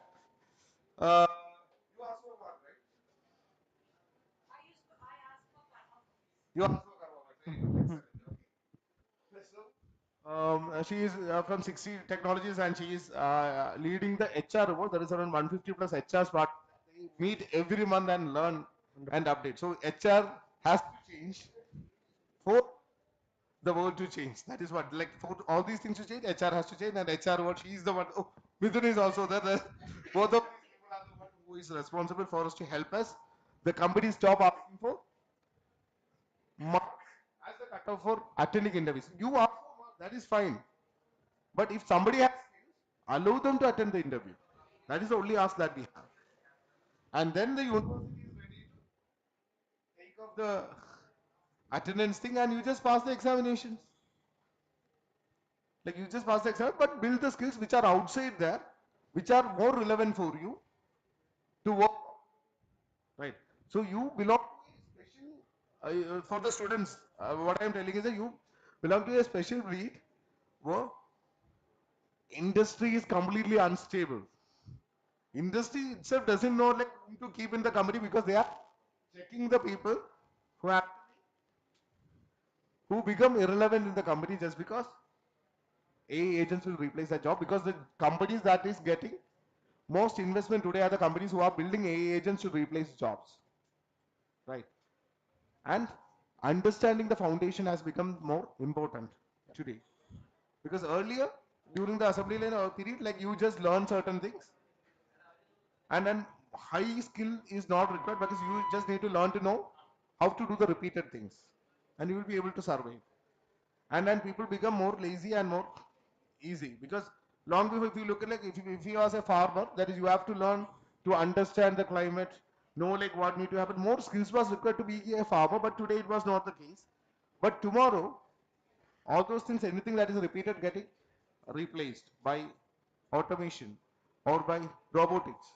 You asked for one, right? You asked for Karma, she is from 60 Technologies, and she is leading the HR role. There is around 150 plus HRs, but they meet every month and learn and update. So HR has to change for the world to change. That is what, like, for all these things to change, HR has to change, and HR world, she is the one. Oh, Mithun is also there. Both of these people are the one who is responsible for us to help us. The company stop asking for marks as the cutoff for attending interviews. You ask for marks, that is fine. But if somebody has skills, allow them to attend the interview. That is the only ask that we have. And then the university is ready to take up the attendance thing, and you just pass the examinations. Like, you just pass the exam, but build the skills which are outside there, which are more relevant for you to work. Right. So you belong to a special, for the students, what I am telling is that you belong to a special breed where industry is completely unstable. Industry itself doesn't know like whom to keep in the company, because they are checking the people who become irrelevant in the company just because AI agents will replace that job, because the companies that is getting most investment today are the companies who are building AI agents to replace jobs. Right. And understanding the foundation has become more important today. Because earlier, during the assembly line period, like, you just learn certain things, and then high skill is not required, because you just need to learn to know how to do the repeated things, and you will be able to survive. And then people become more lazy and more easy, because long before, if you look at, like, if you are a farmer, that is, you have to learn to understand the climate, know like what need to happen. More skills was required to be a farmer, but today it was not the case. But tomorrow, all those things, anything that is repeated, getting replaced by automation or by robotics.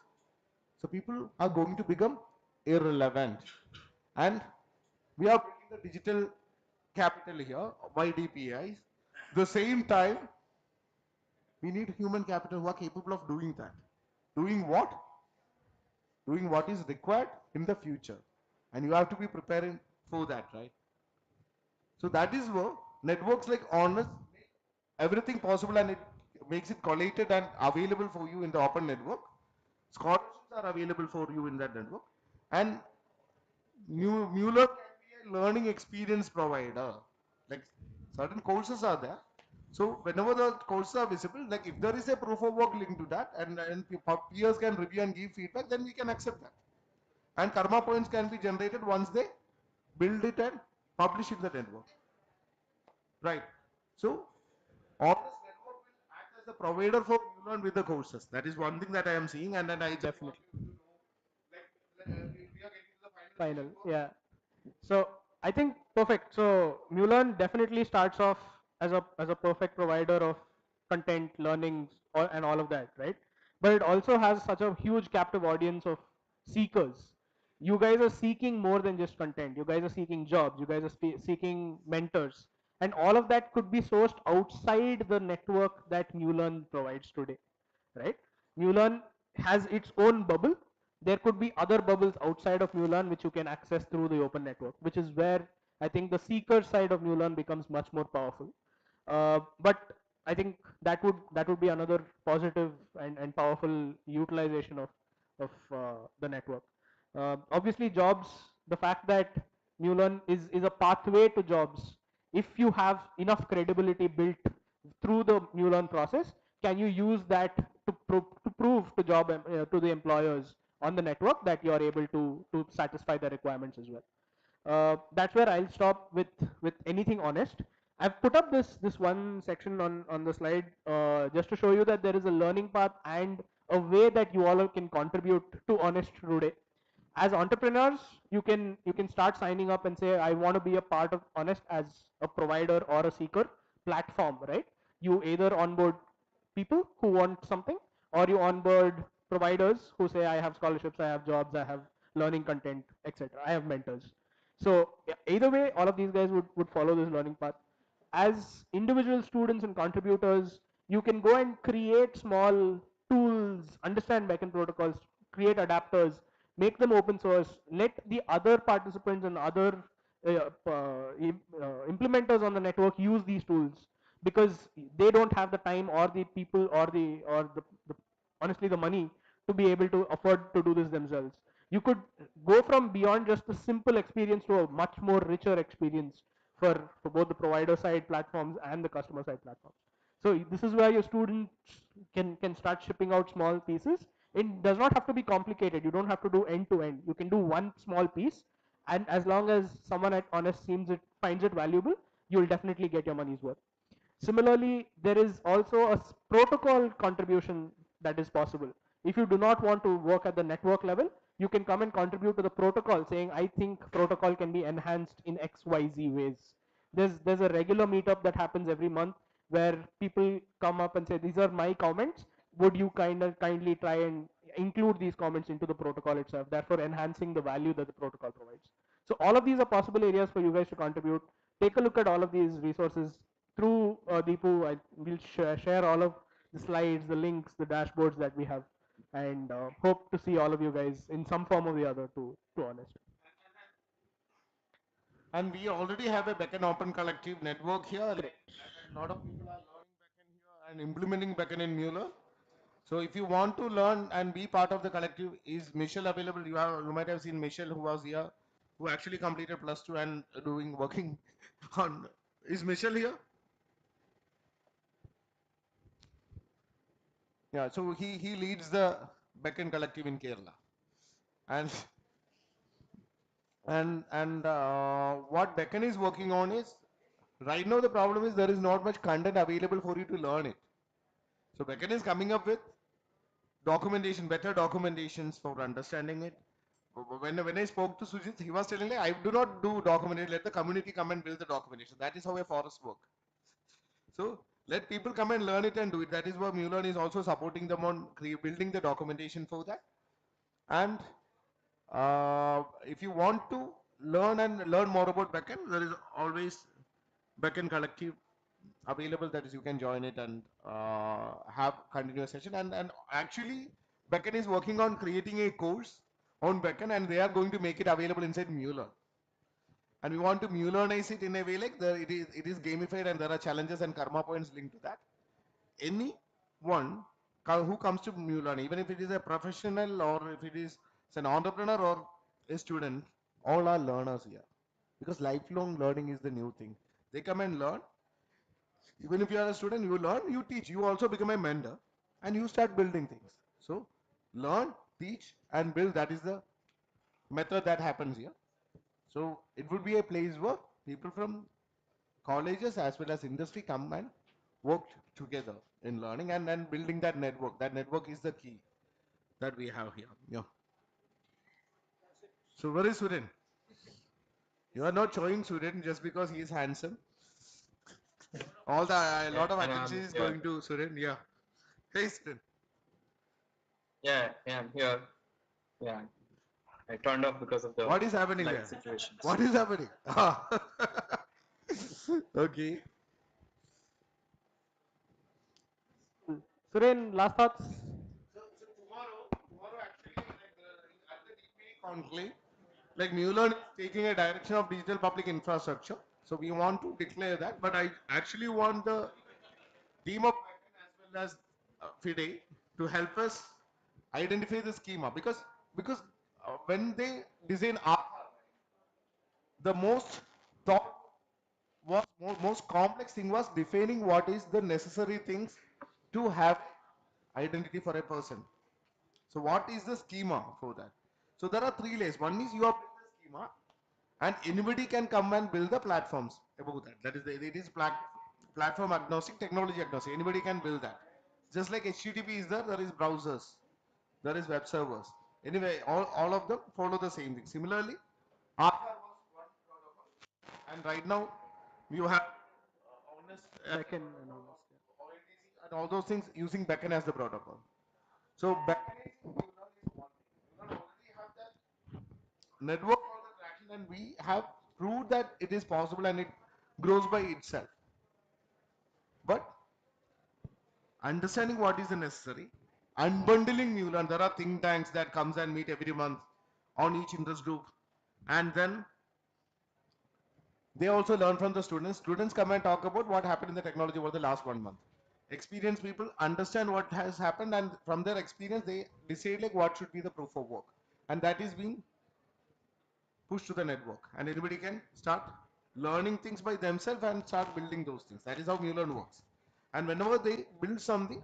So people are going to become irrelevant, and we are building the digital capital here by DPIs. The same time, we need human capital who are capable of doing that. Doing what? Doing what is required in the future, and you have to be preparing for that, right? So that is where networks like ONEST make everything possible, and it makes it collated and available for you in the open network. Scholarships are available for you in that network, and mLearn can be a learning experience provider. Like, certain courses are there. So whenever the courses are visible, like, if there is a proof of work linked to that, and peers can review and give feedback, then we can accept that. And karma points can be generated once they build it and publish in the network. Right. So all this network will act as the provider for mLearn with the courses. That is one thing that I am seeing, and then I just Definitely. like, we are getting to the Final, yeah. So I think perfect. So mLearn definitely starts off as a perfect provider of content, learning, and all of that, right? But it also has such a huge captive audience of seekers. You guys are seeking more than just content. You guys are seeking jobs. You guys are seeking mentors, and all of that could be sourced outside the network that mLearn provides today, right? mLearn has its own bubble. There could be other bubbles outside of mLearn which you can access through the open network, which is where I think the seeker side of mLearn becomes much more powerful. But I think that would be another positive and powerful utilization of the network. Obviously, jobs. The fact that mLearn is a pathway to jobs. If you have enough credibility built through the mLearn process, can you use that to prove to the employers on the network that you are able to satisfy the requirements as well. That's where I'll stop with anything honest. I've put up this one section on the slide just to show you that there is a learning path and a way that you all can contribute to Honest today. As entrepreneurs, you can start signing up and say, I want to be a part of Honest as a provider or a seeker platform, right? You either onboard people who want something, or you onboard providers who say, I have scholarships, I have jobs, I have learning content, etc. I have mentors. So either way, all of these guys would follow this learning path. As individual students and contributors, you can go and create small tools, understand backend protocols, create adapters, make them open source, let the other participants and other implementers on the network use these tools, because they don't have the time or the people or the honestly the money to be able to afford to do this themselves. You could go from beyond just a simple experience to a much more richer experience for both the provider side platforms and the customer side platforms. So this is where your students can start shipping out small pieces. It does not have to be complicated. You don't have to do end to end. You can do one small piece, and as long as someone at Honest finds it valuable, you'll definitely get your money's worth. Similarly, there is also a protocol contribution that is possible. If you do not want to work at the network level, you can come and contribute to the protocol saying, I think protocol can be enhanced in XYZ ways. There's a regular meetup that happens every month where people come up and say, these are my comments. Would you kindly try and include these comments into the protocol itself, therefore enhancing the value that the protocol provides. So all of these are possible areas for you guys to contribute. Take a look at all of these resources through Deepu. I will share all of the slides, the links, the dashboards that we have, and hope to see all of you guys in some form or the other to Honest. And we already have a backend open collective network here. A lot of people are learning backend here and implementing backend in mLearn. So if you want to learn and be part of the collective, is Michelle available? You might have seen Michelle, who was here, who actually completed +2 and working on. Is Michelle here? Yeah. So he leads the backend collective in Kerala, and what backend is working on is, right now the problem is there is not much content available for you to learn it. So backend is coming up with documentation, better documentations for understanding it. When I spoke to Sujit, he was telling me, I do not do documentation, let the community come and build the documentation. That is how a forest work. So let people come and learn it and do it. That is why mLearn is also supporting them on building the documentation for that. And if you want to learn more about backend, there is always backend collective available. That is, you can join it and have continuous session. And actually, backend is working on creating a course on backend, and they are going to make it available inside mLearn. And we want to mLearnize it in a way like it is gamified, and there are challenges and karma points linked to that. Anyone who comes to mLearn, even if it is a professional or if it is an entrepreneur or a student, all are learners here, because lifelong learning is the new thing. They come and learn. Even if you are a student, you learn, you teach, you also become a mentor, and you start building things. So learn, teach, and build. That is the method that happens here. So it would be a place where people from colleges as well as industry come and work together in learning and building that network. That network is the key that we have here. Yeah. So where is Suren? You are not showing Suren just because he is handsome. A lot of attention is going to Suren. Yeah. Hey Suren. Yeah, I'm here. Yeah. I turned off because of the What is happening light there? situations. What is happening? Okay. Suren, last thoughts? So tomorrow actually, at the DP conclave, like mLearn is taking a direction of digital public infrastructure. So we want to declare that, but I actually want the team of as well as FIDE to help us identify the schema, because when they design the most thought was most complex thing was defining what is the necessary things to have identity for a person. So what is the schema for that? So there are 3 layers. One is you have built the schema, and anybody can come and build the platforms about that. That is it is platform agnostic, technology agnostic. Anybody can build that. Just like HTTP is there is browsers. there is web servers. Anyway, all of them follow the same thing. Similarly, Aadhaar was one protocol, and right now you have honest Backend and all this. and all those things using backend as the protocol. So backend is one thing. You already have that network for the traction, and we have proved that it is possible and it grows by itself. But understanding what is necessary, unbundling mLearn, there are think tanks that comes and meet every month on each interest group, and then they also learn from the students. Students come and talk about what happened in the technology over the last 1 month. Experienced people understand what has happened, and from their experience they decide like what should be the proof of work, and that is being pushed to the network, and anybody can start learning things by themselves and start building those things. That is how mLearn works. And whenever they build something,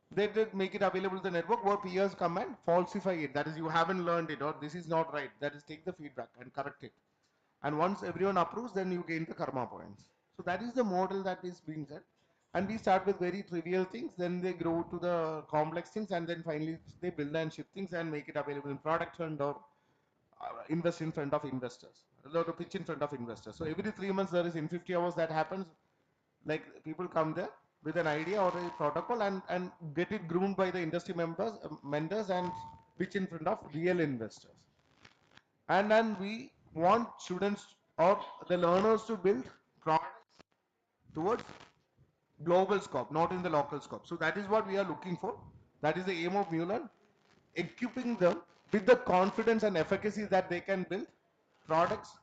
they did make it available to the network where peers come and falsify it. That is, you haven't learned it or this is not right. That is, take the feedback and correct it. And once everyone approves, then you gain the karma points. So that is the model that is being said. And we start with very trivial things, then they grow to the complex things, and then finally they build and ship things and make it available in product fund or invest in front of investors, a lot of pitch in front of investors. So every 3 months there is in 50 hours that happens. Like people come there with an idea or a protocol and get it groomed by the industry members, mentors, and pitch in front of real investors. And then we want students or the learners to build products towards global scope, not in the local scope. So that is what we are looking for. That is the aim of mLearn, equipping them with the confidence and efficacy that they can build products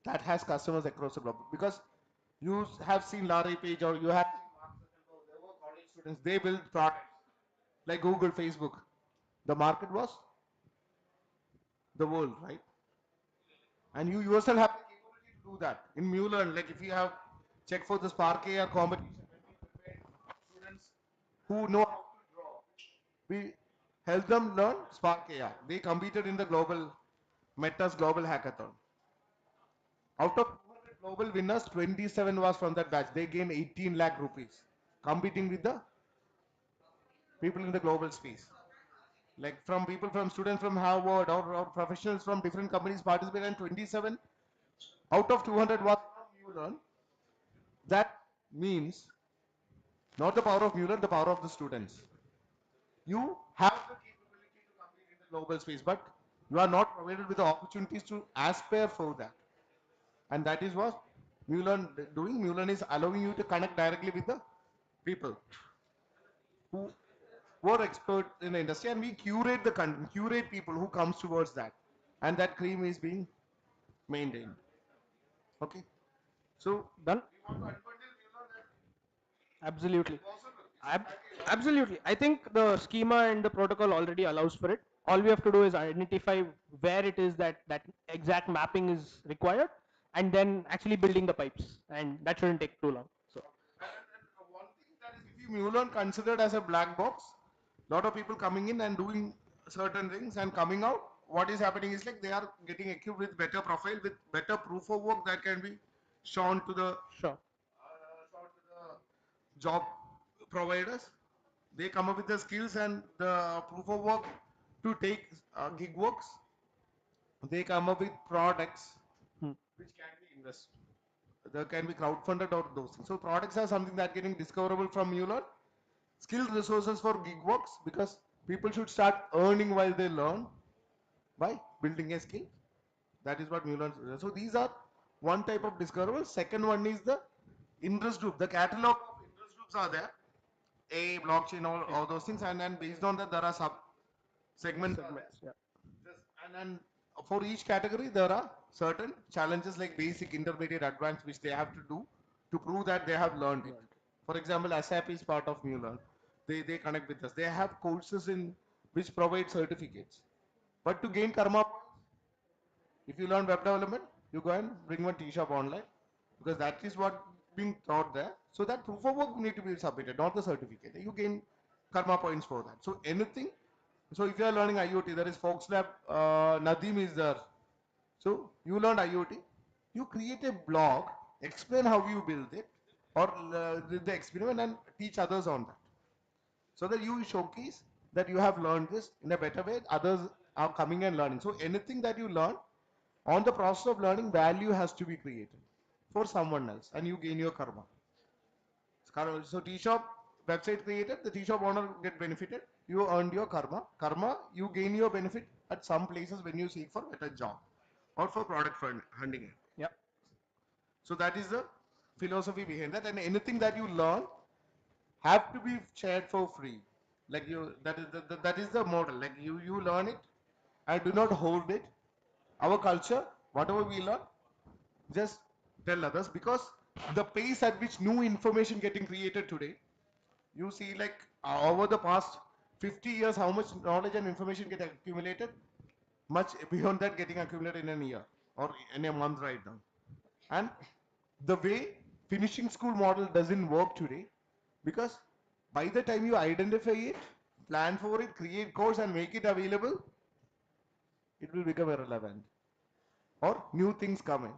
that has customers across the globe. Because you have seen Larry Page or you have seen Mark Zuckerberg, they were college students, they built products like Google, Facebook. The market was the world, right? And you yourself have the capability to do that. In mLearn, like if you have checked for the Spark AI competition, students who know how to draw, we help them learn Spark AI. They competed in the Meta's global hackathon. Out of 200 global winners, 27 was from that batch. They gained 18 lakh rupees, competing with the people in the global space. Like from people from students from Harvard or professionals from different companies participated, and 27 out of 200 was from mLearn. That means not the power of mLearn, the power of the students. You have the capability to compete in the global space, but you are not provided with the opportunities to aspire for that. And that is what mLearn doing. mLearn is allowing you to connect directly with the people who were expert in the industry, and we curate the content, curate people who comes towards that, and that cream is being maintained. Okay, so Done. Absolutely. Absolutely. I think the schema and the protocol already allows for it. All we have to do is identify where it is that that exact mapping is required, and then actually building the pipes, and that shouldn't take too long. So one thing that is, if you mLearn considered as a black box, lot of people coming in and doing certain things and coming out, what is happening is like they are getting equipped with better profile, with better proof of work that can be shown to the job providers. They come up with the skills and the proof of work to take gig works. They come up with products which can be invested. There can be crowdfunded or those things. So products are something that getting discoverable from mLearn. Skilled resources for gig works, because people should start earning while they learn by building a skill. That is what mLearn. So these are one type of discoverable. Second one is the interest group. The catalog of interest groups are there. A blockchain, all those things, and then based on that there are sub segments. Yeah. And then for each category there are certain challenges like basic, intermediate, advanced, which they have to do to prove that they have learned it. For example, ASAP is part of mLearn. They connect with us. They have courses in which provide certificates. But to gain karma points, if you learn web development, you go and bring one T-shop online, because that is what being taught there. So that proof of work need to be submitted, not the certificate. You gain karma points for that. So anything. So if you are learning IoT, there is Fox Lab, Nadeem is there. So you learned IoT, you create a blog, explain how you build it, or did the experiment and teach others on that. So that you showcase that you have learned this in a better way. Others are coming and learning. So anything that you learn, on the process of learning, value has to be created for someone else, and you gain your karma. So tea shop website created, the tea shop owner get benefited. You earned your karma. Karma, you gain your benefit at some places when you seek for better job or for product hunting. Yeah. So that is the philosophy behind that, and anything that you learn have to be shared for free. Like that is the model. Like you learn it and do not hold it. Our culture, whatever we learn, just tell others, because the pace at which new information getting created today, you see like over the past 50 years how much knowledge and information get accumulated, much beyond that getting accumulated in a year or in a month right now. And the way finishing school model doesn't work today, because by the time you identify it, plan for it, create course and make it available, it will become irrelevant or new things come in.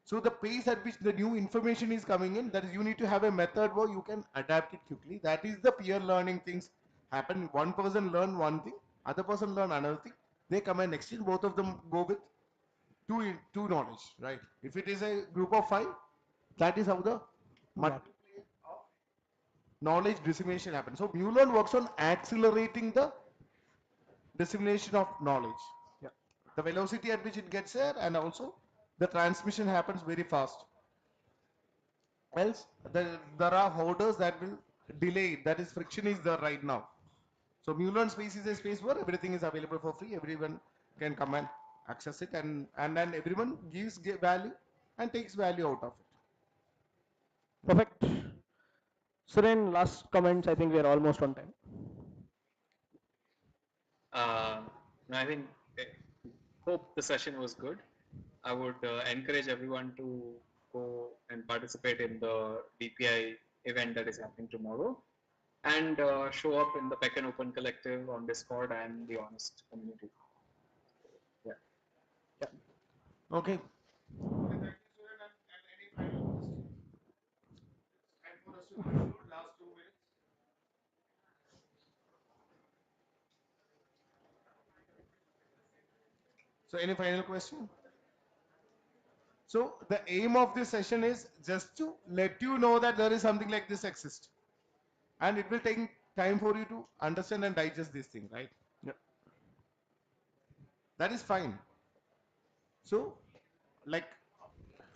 So the pace at which the new information is coming in, that is, you need to have a method where you can adapt it quickly. That is the peer learning things happen. One person learn one thing, other person learn another thing. They come and exchange, both of them go with two knowledge, right? If it is a group of 5, that is how the multiplier of knowledge dissemination happens. So mLearn works on accelerating the dissemination of knowledge. Yeah. The velocity at which it gets there, and also the transmission happens very fast. Else, there are holders that will delay it. That is, friction is there right now. So mLearn space is a space where everything is available for free. Everyone can come and access it, and then everyone gives value and takes value out of it. Perfect. Suren, last comments. I think we are almost on time. I think hope the session was good. I would encourage everyone to go and participate in the DPI event that is happening tomorrow, and show up in the Peck and Open Collective on Discord and the ONEST community. Yeah. Yeah. Okay. Thank you, Suren. And any final question? Time for us to conclude. Last 2 minutes. So any final question? So the aim of this session is just to let you know that there is something like this exists, and it will take time for you to understand and digest this thing, right? Yeah. That is fine. So like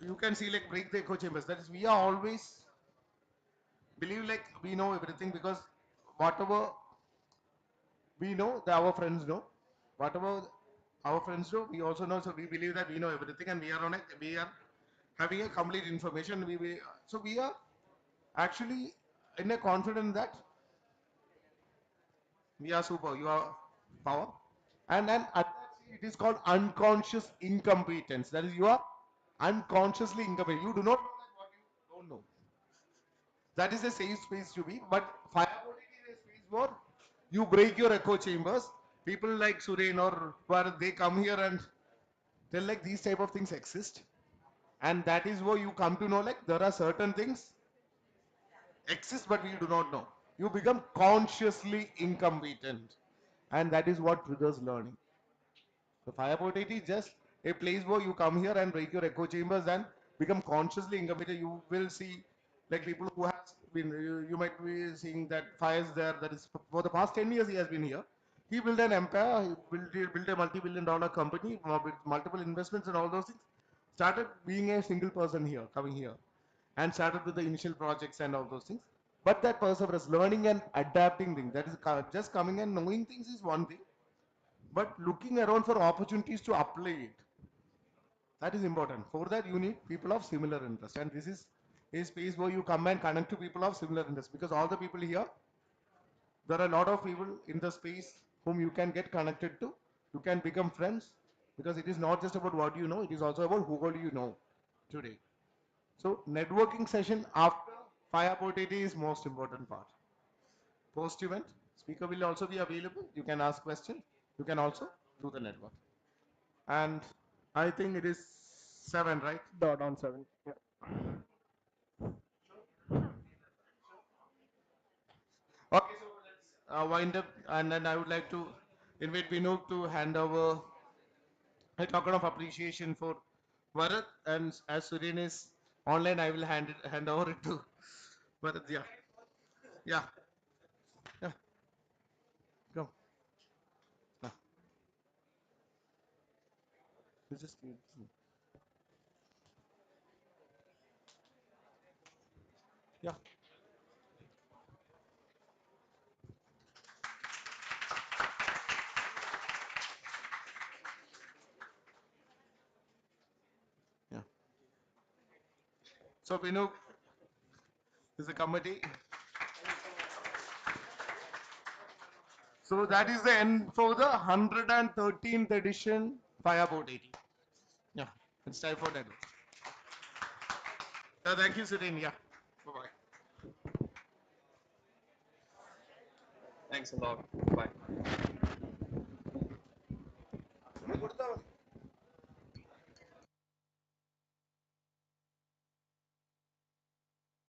you can see, like, break the echo chambers. That is, we are always believe like we know everything, because whatever we know, that our friends know. Whatever our friends know, we also know. So we believe that we know everything, and we are on it. We are having a complete information. So we are actually in a confidence that we are super. You are power, and then at that stage, it is called unconscious incompetence. That is, you are unconsciously incompetent. You do not know that what you don't know. That is a safe space to be. But fireboarding is a space where you break your echo chambers. People like Suren or Bharath, they come here and tell like these type of things exist, and that is where you come to know like there are certain things exist but we do not know. You become consciously incompetent, and that is what triggers learning. The fireboard is just a place where you come here and break your echo chambers and become consciously incompetent. You will see like people who has been, you might be seeing that Fires there, that is for the past 10 years he has been here. He built an empire, he built a multi-billion-dollar company with multiple investments and all those things. Started being a single person here, coming here, and started with the initial projects and all those things. But that perseverance, learning and adapting things, that is just coming and knowing things is one thing, but looking around for opportunities to apply it, that is important. For that you need people of similar interest, and this is a space where you come and connect to people of similar interest, because all the people here, there are a lot of people in the space whom you can get connected to. You can become friends, because it is not just about what you know, it is also about who all you know today. So networking session after fire potatoe is most important part. Post event, speaker will also be available. You can ask questions. You can also do the network. And I think it is 7, right? Dot on 7. Yeah. Okay, so let's wind up, and then I would like to invite Vinod to hand over a token of appreciation for Bharath, and as Suren is online, I will hand over it to Bharath. Yeah, yeah, yeah. Go. No. You just yeah. Yeah. So Vinod is the committee. So that is the end for the 113th edition Fireboard 80. Yeah, it's time for that. Thank you, Suren. Yeah. Bye-bye. Thanks a lot. Bye.